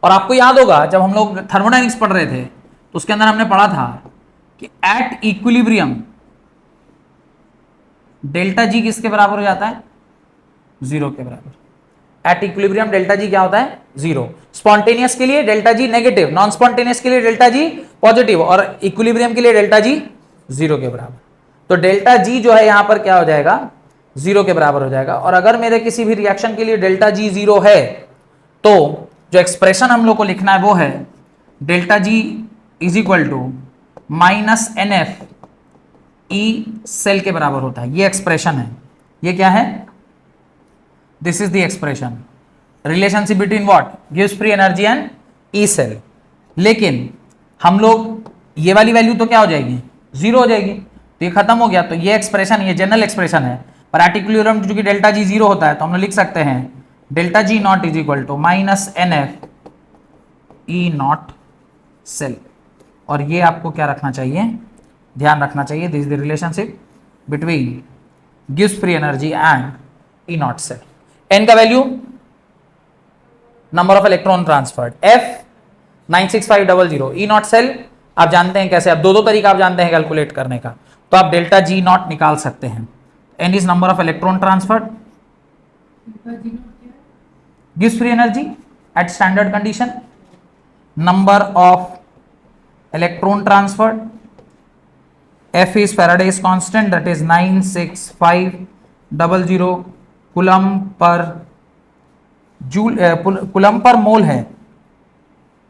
और आपको याद होगा जब हम लोग थर्मोडायनेमिक्स पढ़ रहे थे तो उसके अंदर हमने पढ़ा था कि एट इक्विलिब्रियम डेल्टा जी किसके बराबर हो जाता है 0 के बराबर। एट इक्विलिब्रियम डेल्टा जी क्या होता है 0। स्पॉन्टेनियस के लिए delta G negative, non spontaneous के लिए डेल्टा जी पॉजिटिव और इक्विलिब्रियम के लिए डेल्टा जी 0 के बराबर। तो डेल्टा जी जो है यहां पर क्या हो जाएगा 0 के बराबर हो जाएगा। और अगर मेरे किसी भी रिएक्शन के लिए डेल्टा जी 0 है तो जो एक्सप्रेशन हम लोग को लिखना है वो है delta G is equal to minus NF E cell के बराबर होता है। ये एक्सप्रेशन है, ये क्या है, this is the expression, relationship between what gives free energy and E cell. लेकिन हम लोग ये वाली वैल्यू तो क्या हो जाएगी 0 हो जाएगी, तो ये खत्म हो गया। तो ये एक्सप्रेशन, ये जनरल एक्सप्रेशन है, पर एट इक्विलिब्रियम चूंकि डेल्टा जी 0 होता है तो हम लोग लिख सकते हैं delta G not is equal to minus NF E not cell. और ये आपको क्या रखना चाहिए, ध्यान रखना चाहिए, this is the relationship between गिव्स free energy and E not cell. N का value number of electron transferred, F 96500, E not cell आप जानते हैं कैसे, आप दो तरीका आप जानते हैं कैलकुलेट करने का, तो आप डेल्टा जी नॉट निकाल सकते हैं। N is number of electron transferred, gives free energy at standard condition, number of electron transferred, F is Faraday's constant, that is 96500 coulomb per joule, coulomb per mole है।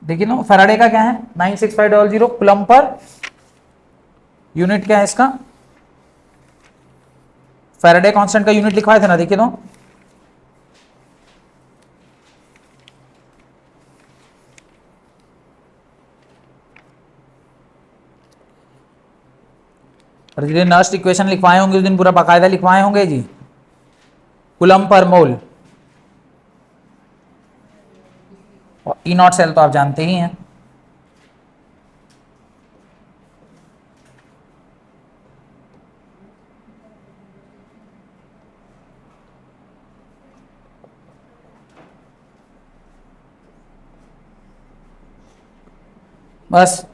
देखिए ना Faraday का क्या है 96500 coulomb पर, यूनिट क्या है इसका, फैराडे कांस्टेंट का यूनिट लिखवाए थे ना, देखिए तो जिस दिन नेक्स्ट इक्वेशन लिखवाए होंगे उस दिन पूरा बाकायदा लिखवाए होंगे जी, कूलम पर मोल। और ई नॉट सेल तो आप जानते ही हैं। बस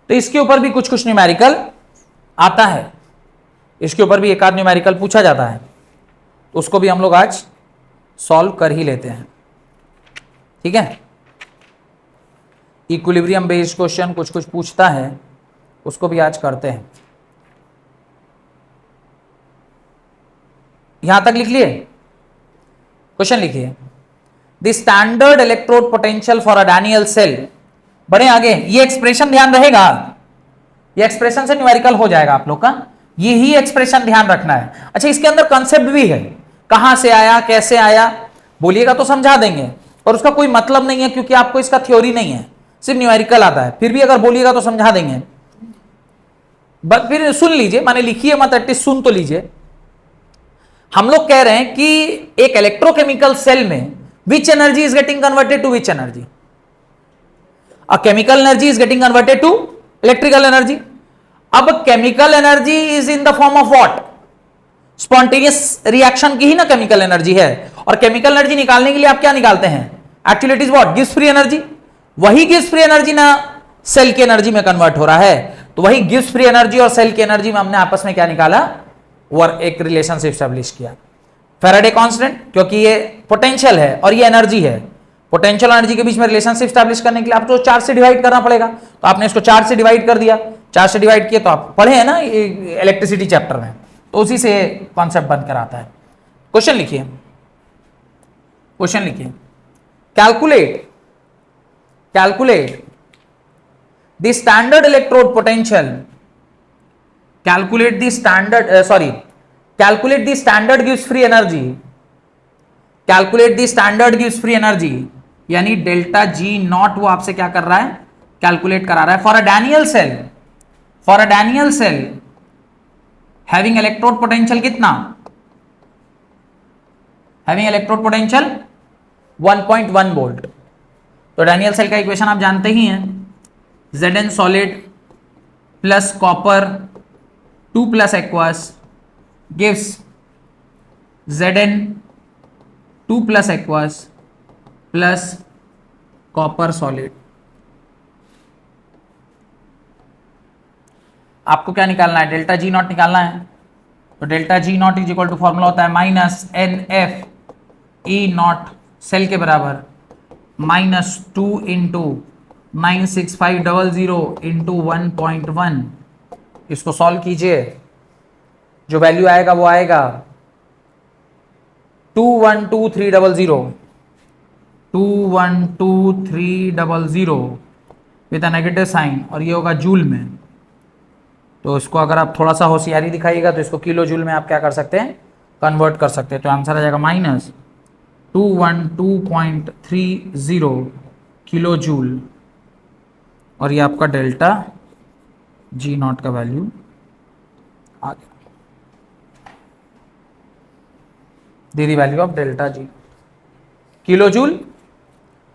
तो इसके ऊपर भी कुछ कुछ न्यूमेरिकल आता है, इसके ऊपर भी एक आध न्यूमेरिकल पूछा जाता है, तो उसको भी हम लोग आज सॉल्व कर ही लेते हैं, ठीक है। इक्विलिब्रियम बेस्ड क्वेश्चन कुछ कुछ पूछता है, उसको भी आज करते हैं। यहां तक लिख लिए, क्वेश्चन लिखिए, the standard electrode potential for a Daniell cell, बढ़े आगे, ये एक्सप्रेशन ध्यान रहेगा, ये एक्सप्रेशन से न्यूमेरिकल हो जाएगा आप लोग का, ये ही एक्सप्रेशन ध्यान रखना है। अच्छा इसके अंदर कंसेप्ट भी है, कहां से आया कैसे आया, बोलिएगा तो समझा देंगे, और उसका कोई मतलब नहीं है क्योंकि आपको इसका थ्योरी नहीं है, सिर्फ न्यूमेरिकल आता है, फिर भी अगर बोलिएगा तो समझा देंगे। बट फिर सुन लीजिए, माने लिखिए मत, एटलीस्ट सुन तो लीजिए। हम लोग कह रहे हैं कि एक इलेक्ट्रोकेमिकल सेल में which energy is getting converted to which energy, a chemical energy is getting converted to electrical energy। अब chemical energy is in the form of what, spontaneous reaction की ही ना chemical energy है, और chemical energy निकालने के लिए आप क्या निकालते हैं, actually it is what, gives free energy, वही gives free energy ना सेल की एनर्जी में कन्वर्ट हो रहा है, तो वही gives free energy और सेल की एनर्जी में हमने आपस में क्या निकाला, और एक रिलेशनशिप स्टैब्लिश किया, फैराडे कांस्टेंट, क्योंकि ये पोटेंशियल है और ये एनर्जी है, पोटेंशियल एनर्जी के बीच में रिलेशनशिप स्टैब्लिश करने के लिए आपको 4 से डिवाइड करना पड़ेगा, तो आपने इसको 4 से डिवाइड कर दिया, 4 से डिवाइड किया तो आप पढ़े हैं ना इलेक्ट्रिसिटी चैप्टर में, तो उसी से कॉन्सेप्ट बनकर आता है। क्वेश्चन लिखिए, क्वेश्चन लिखिए, calculate the standard electrode potential, calculate the standard gives free energy, calculate the standard gives free energy, यानी डेल्टा जी नॉट वो आपसे क्या कर रहा है, कैलकुलेट करा रहा है, for a Daniell cell having electrode potential कितना, हैविंग इलेक्ट्रोड पोटेंशियल 1.1 वोल्ट। तो डैनियल सेल का इक्वेशन आप जानते ही हैं, Zn solid plus copper 2 plus aqueous gives Zn 2 plus aqueous plus copper solid. आपको क्या निकालना है, डेल्टा जी नॉट निकालना है, तो delta G not is equal to formula होता है minus n F E not cell के बराबर -2 इंटू 96500 इंटू 1.1, इसको सॉल्व कीजिए, जो वैल्यू आएगा वो आएगा 212300 विद अ नेगेटिव साइन, और ये होगा जूल में, तो इसको अगर आप थोड़ा सा होशियारी दिखाइएगा तो इसको किलो जूल में आप क्या कर सकते हैं, कन्वर्ट कर सकते हैं, तो आंसर आ जाएगा -212.30 किलो जूल, और ये आपका डेल्टा जी नॉट का वैल्यू आ गया, दे दी value of delta G, kilo joule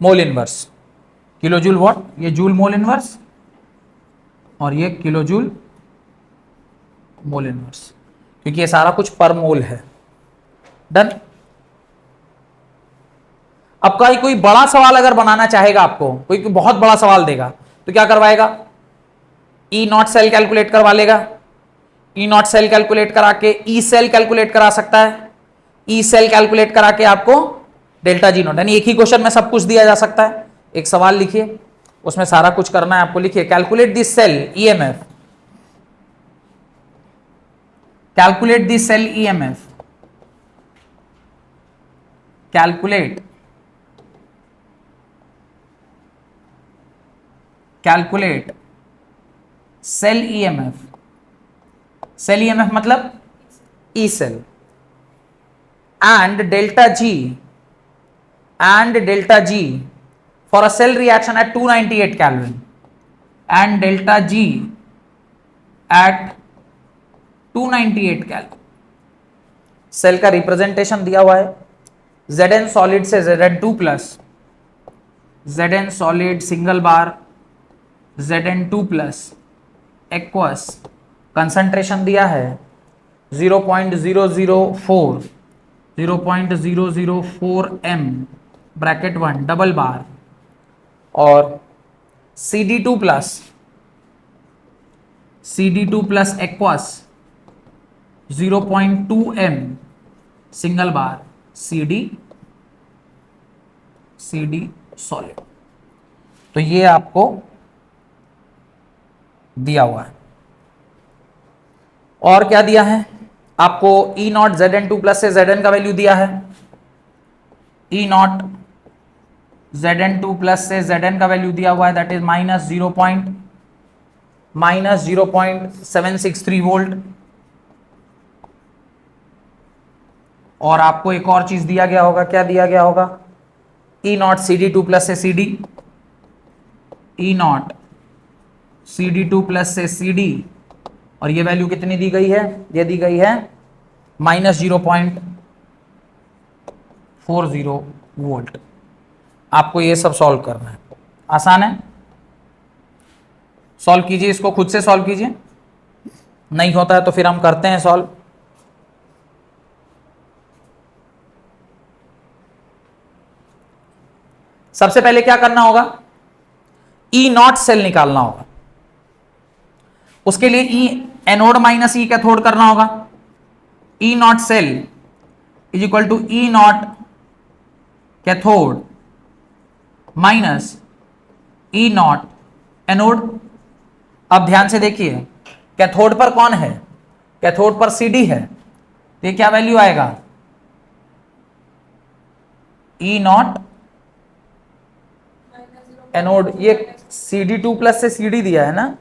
mole inverse, kilo joule what, ये जूल मोल इनवर्स और ये किलो जूल मोल इनवर्स, क्योंकि ये सारा कुछ पर मोल है। डन। अब कोई बड़ा सवाल अगर बनाना चाहेगा, आपको कोई बहुत बड़ा सवाल देगा तो क्या करवाएगा, ई नॉट सेल कैलकुलेट करवा लेगा, ई नॉट सेल कैलकुलेट करा के ई सेल कैलकुलेट करा सकता है, ई सेल कैलकुलेट करा के आपको डेल्टा जी नॉट, यानी एक ही क्वेश्चन में सब कुछ दिया जा सकता है। एक सवाल लिखिए, उसमें सारा कुछ करना है आपको, लिखिए calculate this cell EMF Calculate the cell EMF. Calculate cell EMF. Cell EMF मतलब E cell and delta G for a cell reaction at 298 Kelvin and delta G at 298 Kelvin. Cell का रिप्रेजेंटेशन दिया हुआ है Zn solid से Zn2 plus, Zn solid single bar, Zn2 plus aqueous, concentration दिया है 0.004 m bracket 1 double bar, और CD2 plus aqueous 0.2 m single bar CD solid. तो ये आपको दिया हुआ है। और क्या दिया है आपको? E नॉट Zn2 प्लस से Zn का वैल्यू दिया है, E नॉट Zn2 प्लस से Zn का वैल्यू दिया हुआ है, दैट इज -0.763 वोल्ट। और आपको एक और चीज दिया गया होगा, क्या दिया गया होगा? E नॉट CD2 प्लस से CD, E not CD2 plus से CD, और ये वैल्यू कितनी दी गई है? ये दी गई है -0.40 वोल्ट। आपको ये सब सॉल्व करना है, आसान है, सॉल्व कीजिए, इसको खुद से सॉल्व कीजिए, नहीं होता है तो फिर हम करते हैं सॉल्व। सबसे पहले क्या करना होगा? E नॉट सेल निकालना होगा। उसके लिए E anode minus E cathode करना होगा। E naught cell is equal to E naught cathode minus E naught anode. अब ध्यान से देखिए, कैथोड पर कौन है? कैथोड पर CD है, तो ये क्या वैल्यू आएगा? E नॉट एनोड, ये CD2 प्लस से CD दिया है ना,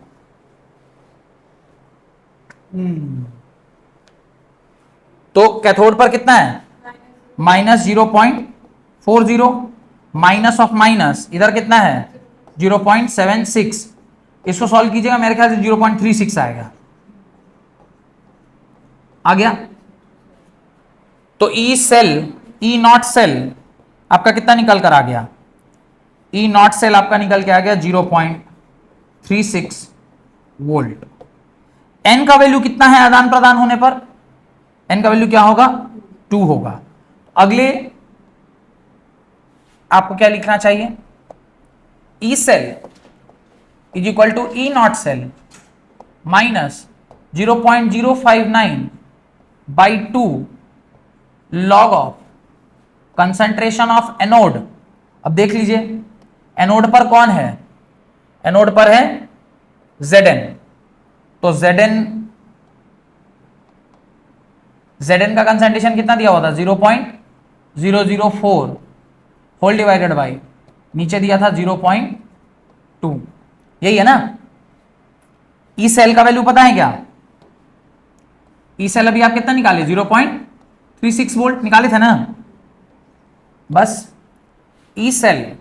तो कैथोड पर कितना है? -0.40, माइनस ऑफ माइनस इधर कितना है? 0.76। इसको सॉल्व कीजिएगा, मेरे ख्याल से 0.36 आएगा। आ गया? तो ई नॉट सेल आपका कितना निकल कर आ गया? ई नॉट सेल आपका निकल के आ गया 0.36 वोल्ट। एन का वैल्यू कितना है आदान प्रदान होने पर? एन का वैल्यू क्या होगा? 2 होगा। अगले आपको क्या लिखना चाहिए? E cell is equal to E not cell minus 0.059 by 2 log of concentration of anode. अब देख लीजिए, एनोड पर कौन है? एनोड पर है Zn, तो Zn का कंसंट्रेशन कितना दिया हुआ था? 0.004 होल डिवाइडेड बाई, नीचे दिया था 0.2, यही है ना? ई सेल का वैल्यू पता है क्या? ई सेल अभी आप कितना निकाले? 0.36 वोल्ट निकाले थे ना? बस E cell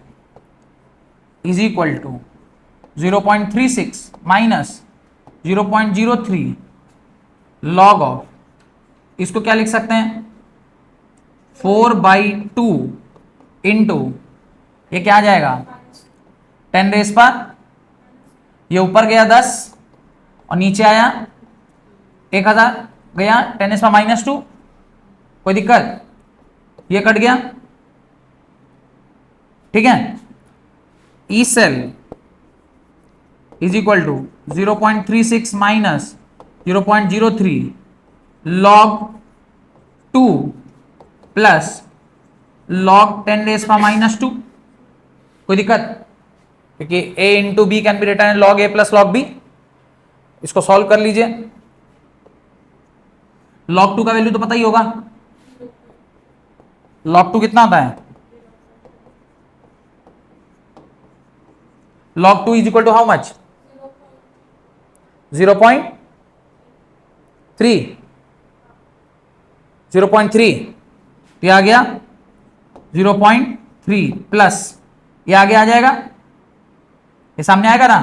is equal to 0.36 minus 0.03 log of, इसको क्या लिख सकते हैं? 4/2 इंटू, ये क्या आ जाएगा? 10 रेस पर, ये ऊपर गया 10 और नीचे आया 1000, गया 10 रेस पर -2, कोई दिक्कत? ये कट गया, ठीक है? E cell is equal to 0.36 minus 0.03 log 2 plus log 10 raise पर -2, कोई दिक्कत? क्योंकि a into B can be written log a plus log b। इसको सॉल्व कर लीजिए, log 2 का वैल्यू तो पता ही होगा, log 2 कितना होता है, log 2 is equal to how much, 0.3, 0.3, ये आ गया 0.3 प्लस ये आगे आ जाएगा, ये सामने आएगा ना,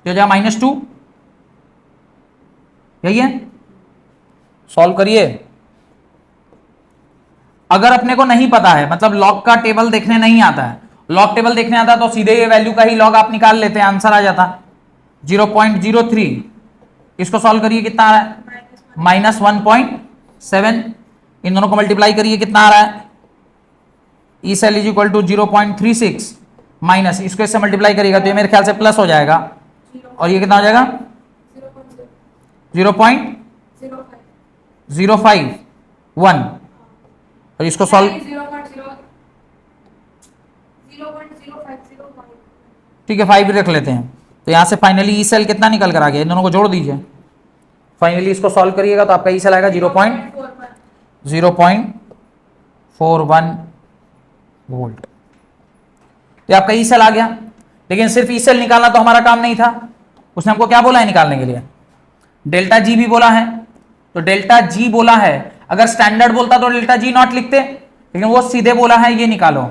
तो हो जाएगा -2, यही है। सॉल्व करिए। अगर अपने को नहीं पता है, मतलब लॉग का टेबल देखने नहीं आता है, लॉग टेबल देखने आता है तो सीधे ये वैल्यू का ही लॉग आप निकाल लेते हैं, आंसर आ जाता 0.03। इसको सॉल्व करिए, कितना आ रहा है, -1.7। इन दोनों को मल्टीप्लाई करिए, कितना आ रहा है, E cell is equal to 0.36 minus इसको इससे मल्टीप्लाई करिएगा तो ये मेरे ख्याल से प्लस हो जाएगा, और ये कितना हो जाएगा 0.051, और इसको सॉल्व, ठीक है 5 रख लेते हैं। तो यहां से फाइनली ई सेल कितना निकल कर आ गया, इन दोनों को जोड़ दीजिए, फाइनली इसको सॉल्व करिएगा तो आपका ई सेल आएगा 0.41 वोल्ट। ये आपका ई सेल आ गया। लेकिन सिर्फ ई सेल निकालना तो हमारा काम नहीं था, उसने हमको क्या बोला है निकालने के लिए, डेल्टा जी भी बोला है। तो डेल्टा जी बोला है, अगर स्टैंडर्ड बोलता तो डेल्टा जी नॉट लिखते, लेकिन वो सीधे बोला है ये निकालो,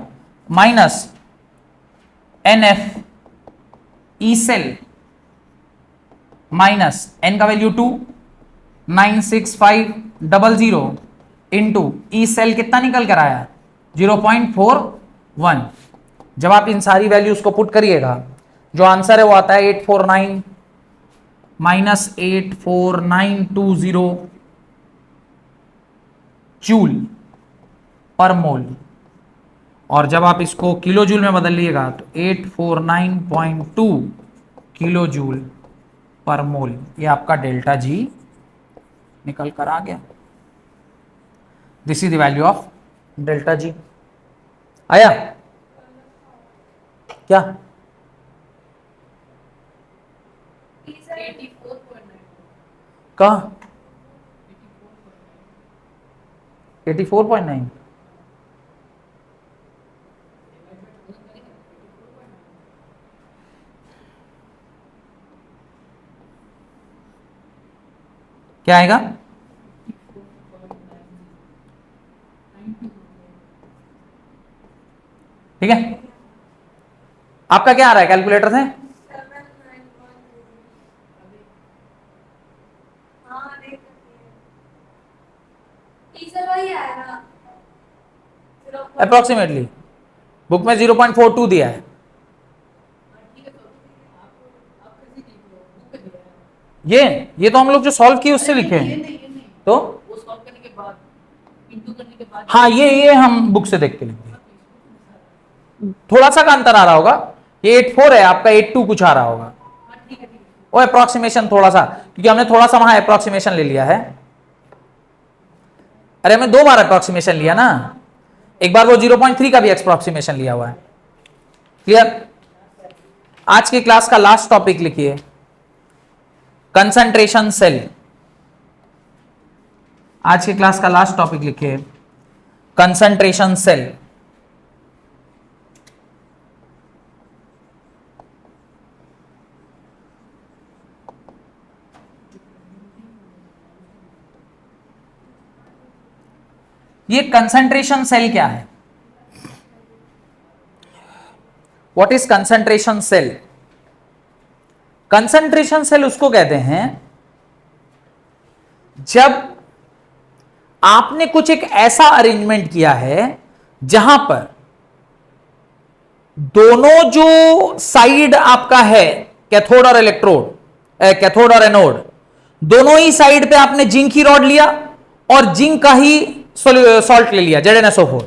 minus n F E cell minus n का वैल्यू 2 96500 इंटू ई सेल कितना निकल कर आया 0.41। जब आप इन सारी वैल्यूज को पुट करिएगा, जो आंसर है वो आता है 849 -84920 जूल पर मोल। और जब आप इसको किलो जूल में बदल लिएगा तो 849.2 किलो जूल पर मोल, ये आपका डेल्टा जी निकल कर आ गया। This is the value of delta जी। आया क्या, कहा 84.9, क्या आएगा, ठीक है। आपका क्या आ रहा है कैलकुलेटर से, अप्रोक्सीमेटली बुक में 0.42 दिया है। ये तो हम लोग जो सॉल्व किए उससे लिखे हैं, तो हाँ ये हम बुक से देख के लिखेंगे। थोड़ा सा का अंतर आ रहा होगा, ये 84 है, आपका 82 कुछ आ रहा होगा, वो अप्रोक्सीमेशन थोड़ा सा, क्योंकि हमने थोड़ा सा वहां अप्रोक्सीमेशन ले लिया है। अरे हमने 2 बार अप्रोक्सीमेशन लिया ना, एक बार वो 0.3 का भी अप्रोक्सीमेशन लिया हुआ है। क्लियर। आज की क्लास का लास्ट टॉपिक लिखिए, कंसंट्रेशन सेल। आज की क्लास का लास्ट टॉपिक लिखिए, कंसंट्रेशन सेल। ये कंसंट्रेशन सेल क्या है, what is concentration cell. Concentration cell उसको कहते हैं जब आपने कुछ एक ऐसा अरेंजमेंट किया है जहां पर दोनों जो साइड आपका है, कैथोड और इलेक्ट्रोड, कैथोड और एनोड, दोनों ही साइड पे आपने जिंक ही रॉड लिया और जिंक का ही सॉल्ट ले लिया ZnSO4,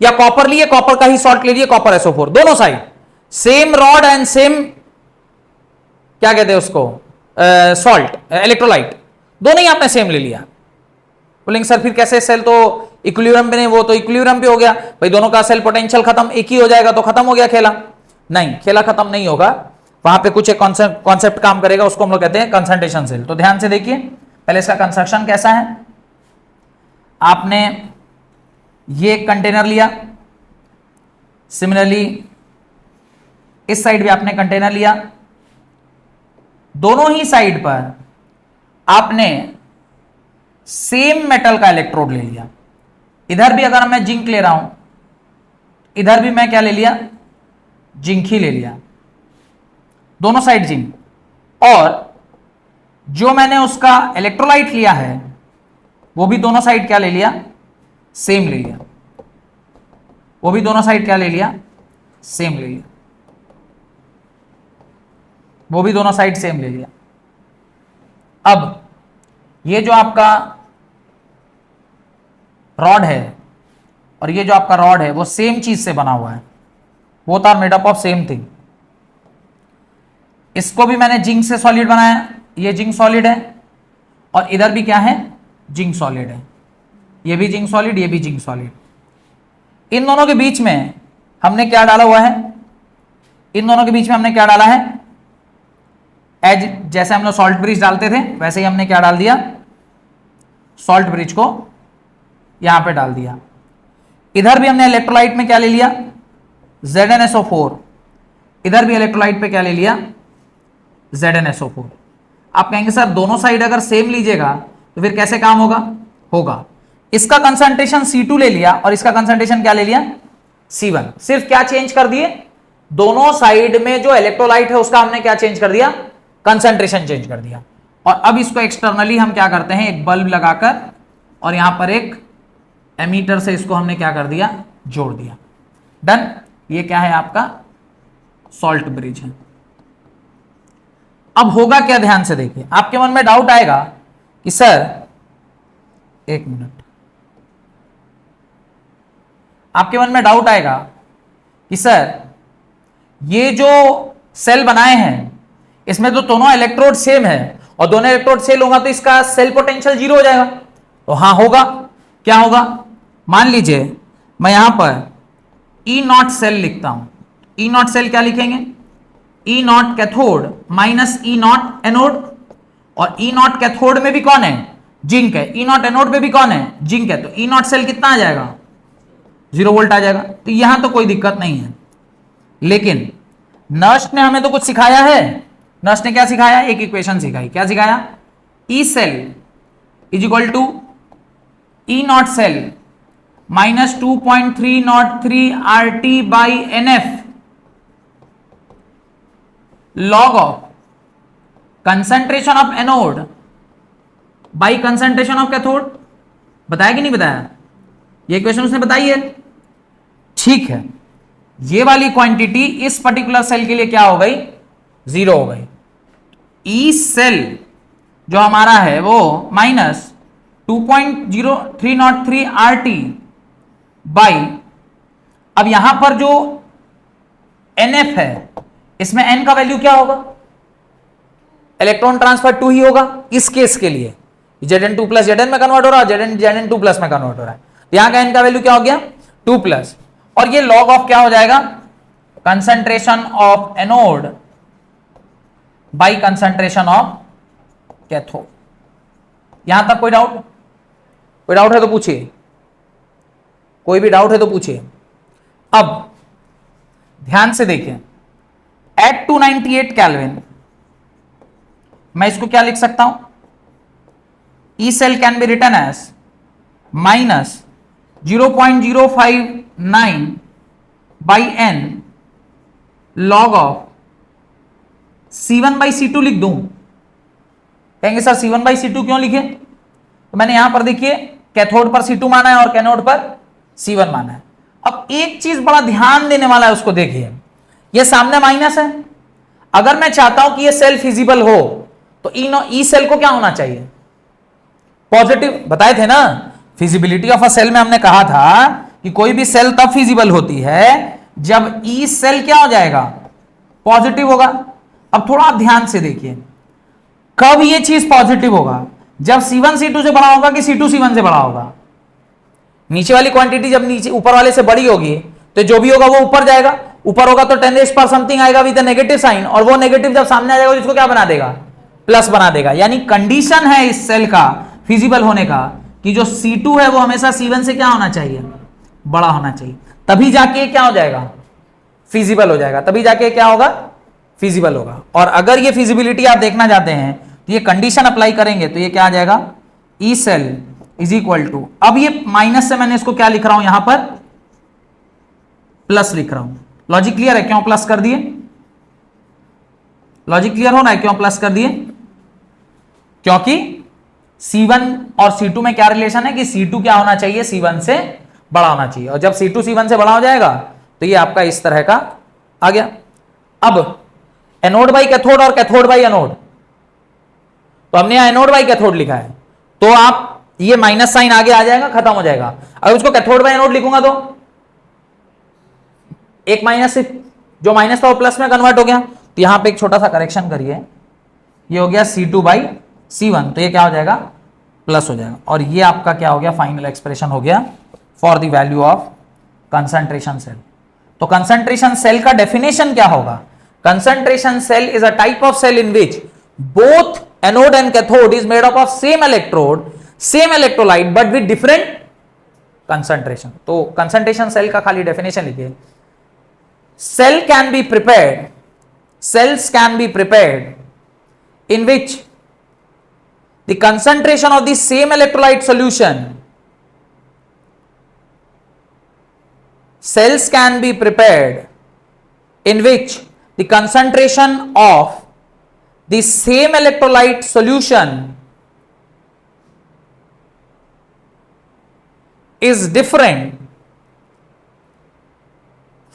या कॉपर लिए कॉपर का ही सॉल्ट ले लिया कॉपर SO4, दोनों side same rod and same क्या कहते हैं उसको सॉल्ट इलेक्ट्रोलाइट, दोनों ही आपने सेम ले लिया। बोलेंगे सर फिर कैसे, सेल तो इक्विलिब्रियम पे नहीं, वो तो इक्विलिब्रियम पे हो गया भाई, दोनों का सेल पोटेंशियल खत्म, एक ही हो जाएगा तो खत्म हो गया खेला। नहीं, खेला खत्म नहीं होगा, वहां पे कुछ एक कॉन्सेप्ट काम करेगा, उसको हम लोग कहते हैं कंसंट्रेशन सेल। तो ध्यान से देखिए, पहले इसका कंस्ट्रक्शन कैसा है, आपने ये एक कंटेनर लिया, सिमिलरली इस साइड भी आपने कंटेनर लिया, दोनों ही साइड पर आपने सेम मेटल का इलेक्ट्रोड ले लिया। इधर भी अगर मैं जिंक ले रहा हूं, इधर भी मैं क्या ले लिया, जिंक ही ले लिया, दोनों साइड जिंक। और जो मैंने उसका इलेक्ट्रोलाइट लिया है वो भी दोनों साइड क्या ले लिया, सेम ले लिया, वो भी दोनों साइड क्या ले लिया, सेम ले लिया, वो भी दोनों साइड सेम ले लिया। अब ये जो आपका रॉड है और ये जो आपका रॉड है वो सेम चीज से बना हुआ है, both are made up of same thing. इसको भी मैंने जिंक से सॉलिड बनाया, ये जिंक सॉलिड है, और इधर भी क्या है, जिंक सॉलिड है, ये भी जिंक सॉलिड, ये भी जिंक सॉलिड। इन दोनों के बीच में हमने क्या डाला हुआ है, इन दोनों के बीच में हमने क्या डाला है, एज जैसे हम लोग सॉल्ट ब्रिज डालते थे वैसे ही हमने क्या डाल दिया, सॉल्ट ब्रिज को यहां पे डाल दिया। इधर भी हमने इलेक्ट्रोलाइट में क्या ले लिया, ZnSO4, इधर भी इलेक्ट्रोलाइट पे क्या ले लिया, ZnSO4। आप कहेंगे सर दोनों साइड अगर सेम लीजिएगा तो फिर कैसे काम होगा, होगा। इसका कंसंट्रेशन C2 ले लिया और इसका कंसंट्रेशन क्या ले लिया, C1। सिर्फ क्या चेंज कर दिए, दोनों साइड में जो इलेक्ट्रोलाइट है उसका हमने क्या चेंज कर दिया, कंसंट्रेशन चेंज कर दिया। और अब इसको एक्सटर्नली हम क्या करते हैं, एक बल्ब लगाकर और यहां पर एक एमीटर से इसको हमने क्या कर दिया, जोड़ दिया। डन। ये क्या है, आपका सॉल्ट ब्रिज है। अब होगा क्या, ध्यान से देखिए, आपके मन में डाउट आएगा कि सर, एक मिनट, आपके मन में डाउट आएगा कि सर ये जो सेल बनाए हैं इसमें तो दोनों इलेक्ट्रोड सेम है और दोनों इलेक्ट्रोड सेल होगा तो इसका सेल पोटेंशियल 0 हो जाएगा। तो हाँ होगा। क्या होगा, मान लीजिए मैं यहां पर E0 सेल लिखता हूं। E0 सेल क्या लिखेंगे, E0 cathode minus E0 anode, और E0 कैथोड में भी कौन है, जिंक है, E0 एनोड में भी कौन है, जिंक है। तो E0 सेल कितना आ जाएगा, 0 वोल्ट आ जाएगा। तो यहां तो कोई दिक्कत नहीं है। लेकिन नर्स्ट ने हमें तो कुछ सिखाया है। नर्स्ट ने क्या सिखाया, एक इक्वेशन सिखाई। क्या सिखाया, E cell is equal to E0 cell minus 2.303 RT by NF log of concentration of anode by concentration of cathode. बताया कि नहीं बताया, ये इक्वेशन उसने बताई है। ठीक है, ये वाली क्वांटिटी इस पर्टिकुलर सेल के लिए क्या हो गई, 0 हो गई। ई सेल जो हमारा है वो माइनस 2.0303 RT बाई, अब यहां पर जो NF है इसमें N का वैल्यू क्या होगा, इलेक्ट्रॉन ट्रांसफर 2 ही होगा इस केस के लिए। Zn2 प्लस Zn में कन्वर्ट हो रहा है, Zn2 प्लस में कन्वर्ट हो रहा है। यहां का N का वैल्यू क्या हो गया, 2 प्लस, और ये लॉग ऑफ क्या हो जाएगा, concentration of anode by concentration of cathode. यहां तक कोई डाउट, कोई डाउट है तो पूछिए, कोई भी डाउट है तो पूछिए। अब ध्यान से देखिए, एट 298 केल्विन मैं इसको क्या लिख सकता हूं, E cell can be written as minus 0.059 by n log of C1 by C2 लिख दूं। कहेंगे सर C1 बाई C2 क्यों लिखे, तो मैंने यहां पर देखिए कैथोड पर C2 माना है और कैनोड पर C1 माना है। अब एक चीज बड़ा ध्यान देने वाला है, उसको देखिए, ये सामने माइनस है। अगर मैं चाहता हूं कि ये सेल फिजिबल हो तो ई सेल को क्या होना चाहिए, पॉजिटिव। बताए थे ना, फिजिबिलिटी ऑफ अ सेल में हमने कहा था कि कोई भी सेल तब फिजिबल होती है जब ई सेल क्या हो जाएगा, पॉजिटिव होगा। अब थोड़ा आप ध्यान से देखिए, कब ये चीज पॉजिटिव होगा, जब C1 C2 से बड़ा होगा कि C2 C1 से बड़ा होगा। नीचे वाली क्वांटिटी जब नीचे ऊपर वाले से बड़ी होगी तो जो भी होगा वो ऊपर जाएगा, ऊपर होगा तो 10 पर समथिंग आएगा विद नेगेटिव साइन, और वो नेगेटिव जब सामने आ जाएगा तो इसको क्या बना देगा, प्लस बना देगा। यानी कंडीशन है इस सेल का फिजिबल होने का कि जो C2 है वो हमेशा C1 से क्या होना चाहिए, बड़ा होना चाहिए, तभी जाके क्या हो जाएगा, फिजिबल हो जाएगा, तभी जाके क्या होगा, फिजिबल होगा। और अगर ये फिजिबिलिटी आप देखना चाहते हैं तो ये कंडीशन अप्लाई करेंगे तो ये क्या आ जाएगा, E cell is equal to, अब ये माइनस से मैंने इसको क्या लिख रहा हूं यहां पर, प्लस लिख रहा हूं। लॉजिक क्लियर है, क्यों प्लस कर दिए, लॉजिक क्लियर हो रहा है क्यों प्लस कर दिए, क्योंकि C1 और C2 में क्या रिलेशन है कि C2 क्या होना चाहिए, C1 से बड़ा होना चाहिए, और जब C2 C1 से बड़ा हो जाएगा तो ये आपका इस तरह का आ गया। अब एनोड बाई कैथोड और कैथोड बाई एनोड, तो हमने यहां एनोड बाई कैथोड लिखा है, तो आप ये माइनस साइन आगे आ जाएगा, खत्म हो जाएगा। अगर उसको कैथोड बाई एनोड लिखूंगा तो एक माइनस से जो माइनस था वो प्लस में कन्वर्ट हो गया, तो यहां पे एक छोटा सा करेक्शन करिए, ये हो गया C2 बाई C1, तो ये क्या हो जाएगा, प्लस हो जाएगा। और ये आपका क्या हो गया, फाइनल एक्सप्रेशन हो गया for the value of concentration cell. तो कंसंट्रेशन सेल का डेफिनेशन क्या होगा, concentration cell is a type of cell in which both anode and cathode is made up of same electrode, same electrolyte but with different concentration. तो concentration cell का खाली definition लिखिए, cell can be prepared, cells can be prepared in which the concentration of the same electrolyte solution, cells can be prepared in which the concentration of the same electrolyte solution is different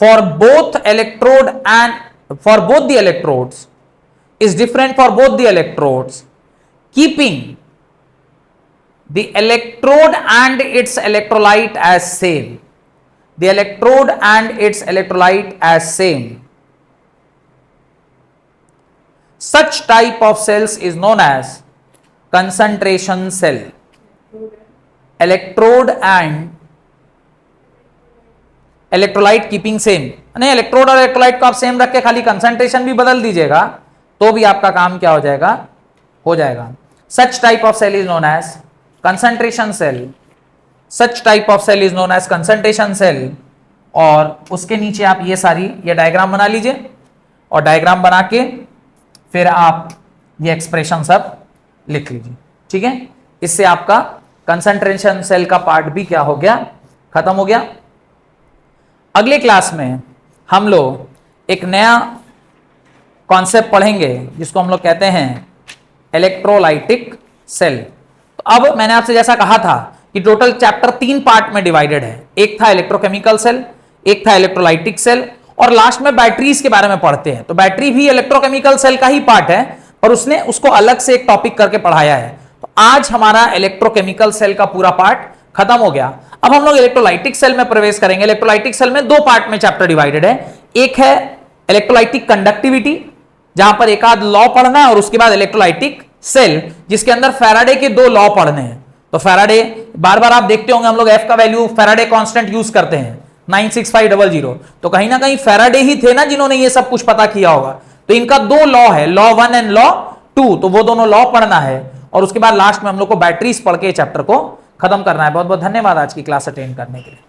for both electrode and for both the electrodes, is different for both the electrodes, keeping the electrode and its electrolyte as same, the electrode and its electrolyte as same. Such type of cells is known as concentration cell. Electrode and electrolyte keeping same, नहीं electrode और electrolyte को आप same रख के खाली concentration भी बदल दीजिएगा तो भी आपका काम क्या हो जाएगा, हो जाएगा। Such type of cell is known as concentration cell, such type of cell is known as concentration cell. और उसके नीचे आप ये सारी ये डायग्राम बना लीजिए, और डायग्राम बना के फिर आप ये एक्सप्रेशन सब लिख लीजिए, ठीक है। इससे आपका कंसंट्रेशन सेल का पार्ट भी क्या हो गया, खत्म हो गया। अगले क्लास में हम लोग एक नया कॉन्सेप्ट पढ़ेंगे जिसको हम लोग कहते हैं इलेक्ट्रोलाइटिक सेल। तो अब मैंने आपसे जैसा कहा था कि टोटल चैप्टर 3 पार्ट में डिवाइडेड है, एक था इलेक्ट्रोकेमिकल सेल, एक था इलेक्ट्रोलाइटिक सेल, और लास्ट में बैटरीज के बारे में पढ़ते हैं। तो बैटरी भी इलेक्ट्रोकेमिकल सेल का ही पार्ट है, पर उसने उसको अलग से एक टॉपिक करके पढ़ाया है। तो आज हमारा इलेक्ट्रोकेमिकल सेल का पूरा पार्ट खत्म हो गया। अब हम लोग इलेक्ट्रोलाइटिक सेल में प्रवेश करेंगे। इलेक्ट्रोलाइटिक सेल में 2 पार्ट में चैप्टर डिवाइडेड है, एक है इलेक्ट्रोलाइटिक कंडक्टिविटी जहां पर एक आध लॉ पढ़ना है, और उसके बाद इलेक्ट्रोलाइटिक सेल जिसके अंदर फैराडे के 2 लॉ पढ़ने हैं। तो फैराडे बार बार आप देखते होंगे हम लोग एफ का वैल्यू फैराडे कांस्टेंट यूज करते हैं 96500, तो कहीं ना कहीं फैराडे ही थे ना जिन्होंने ये सब कुछ पता किया होगा। तो इनका 2 लॉ है, लॉ 1 एंड लॉ 2, तो वो दोनों लॉ पढ़ना है, और उसके बाद लास्ट में हम लोग को बैटरीज पढ़ के चैप्टर को खत्म करना है। बहुत बहुत धन्यवाद आज की क्लास अटेंड करने के लिए।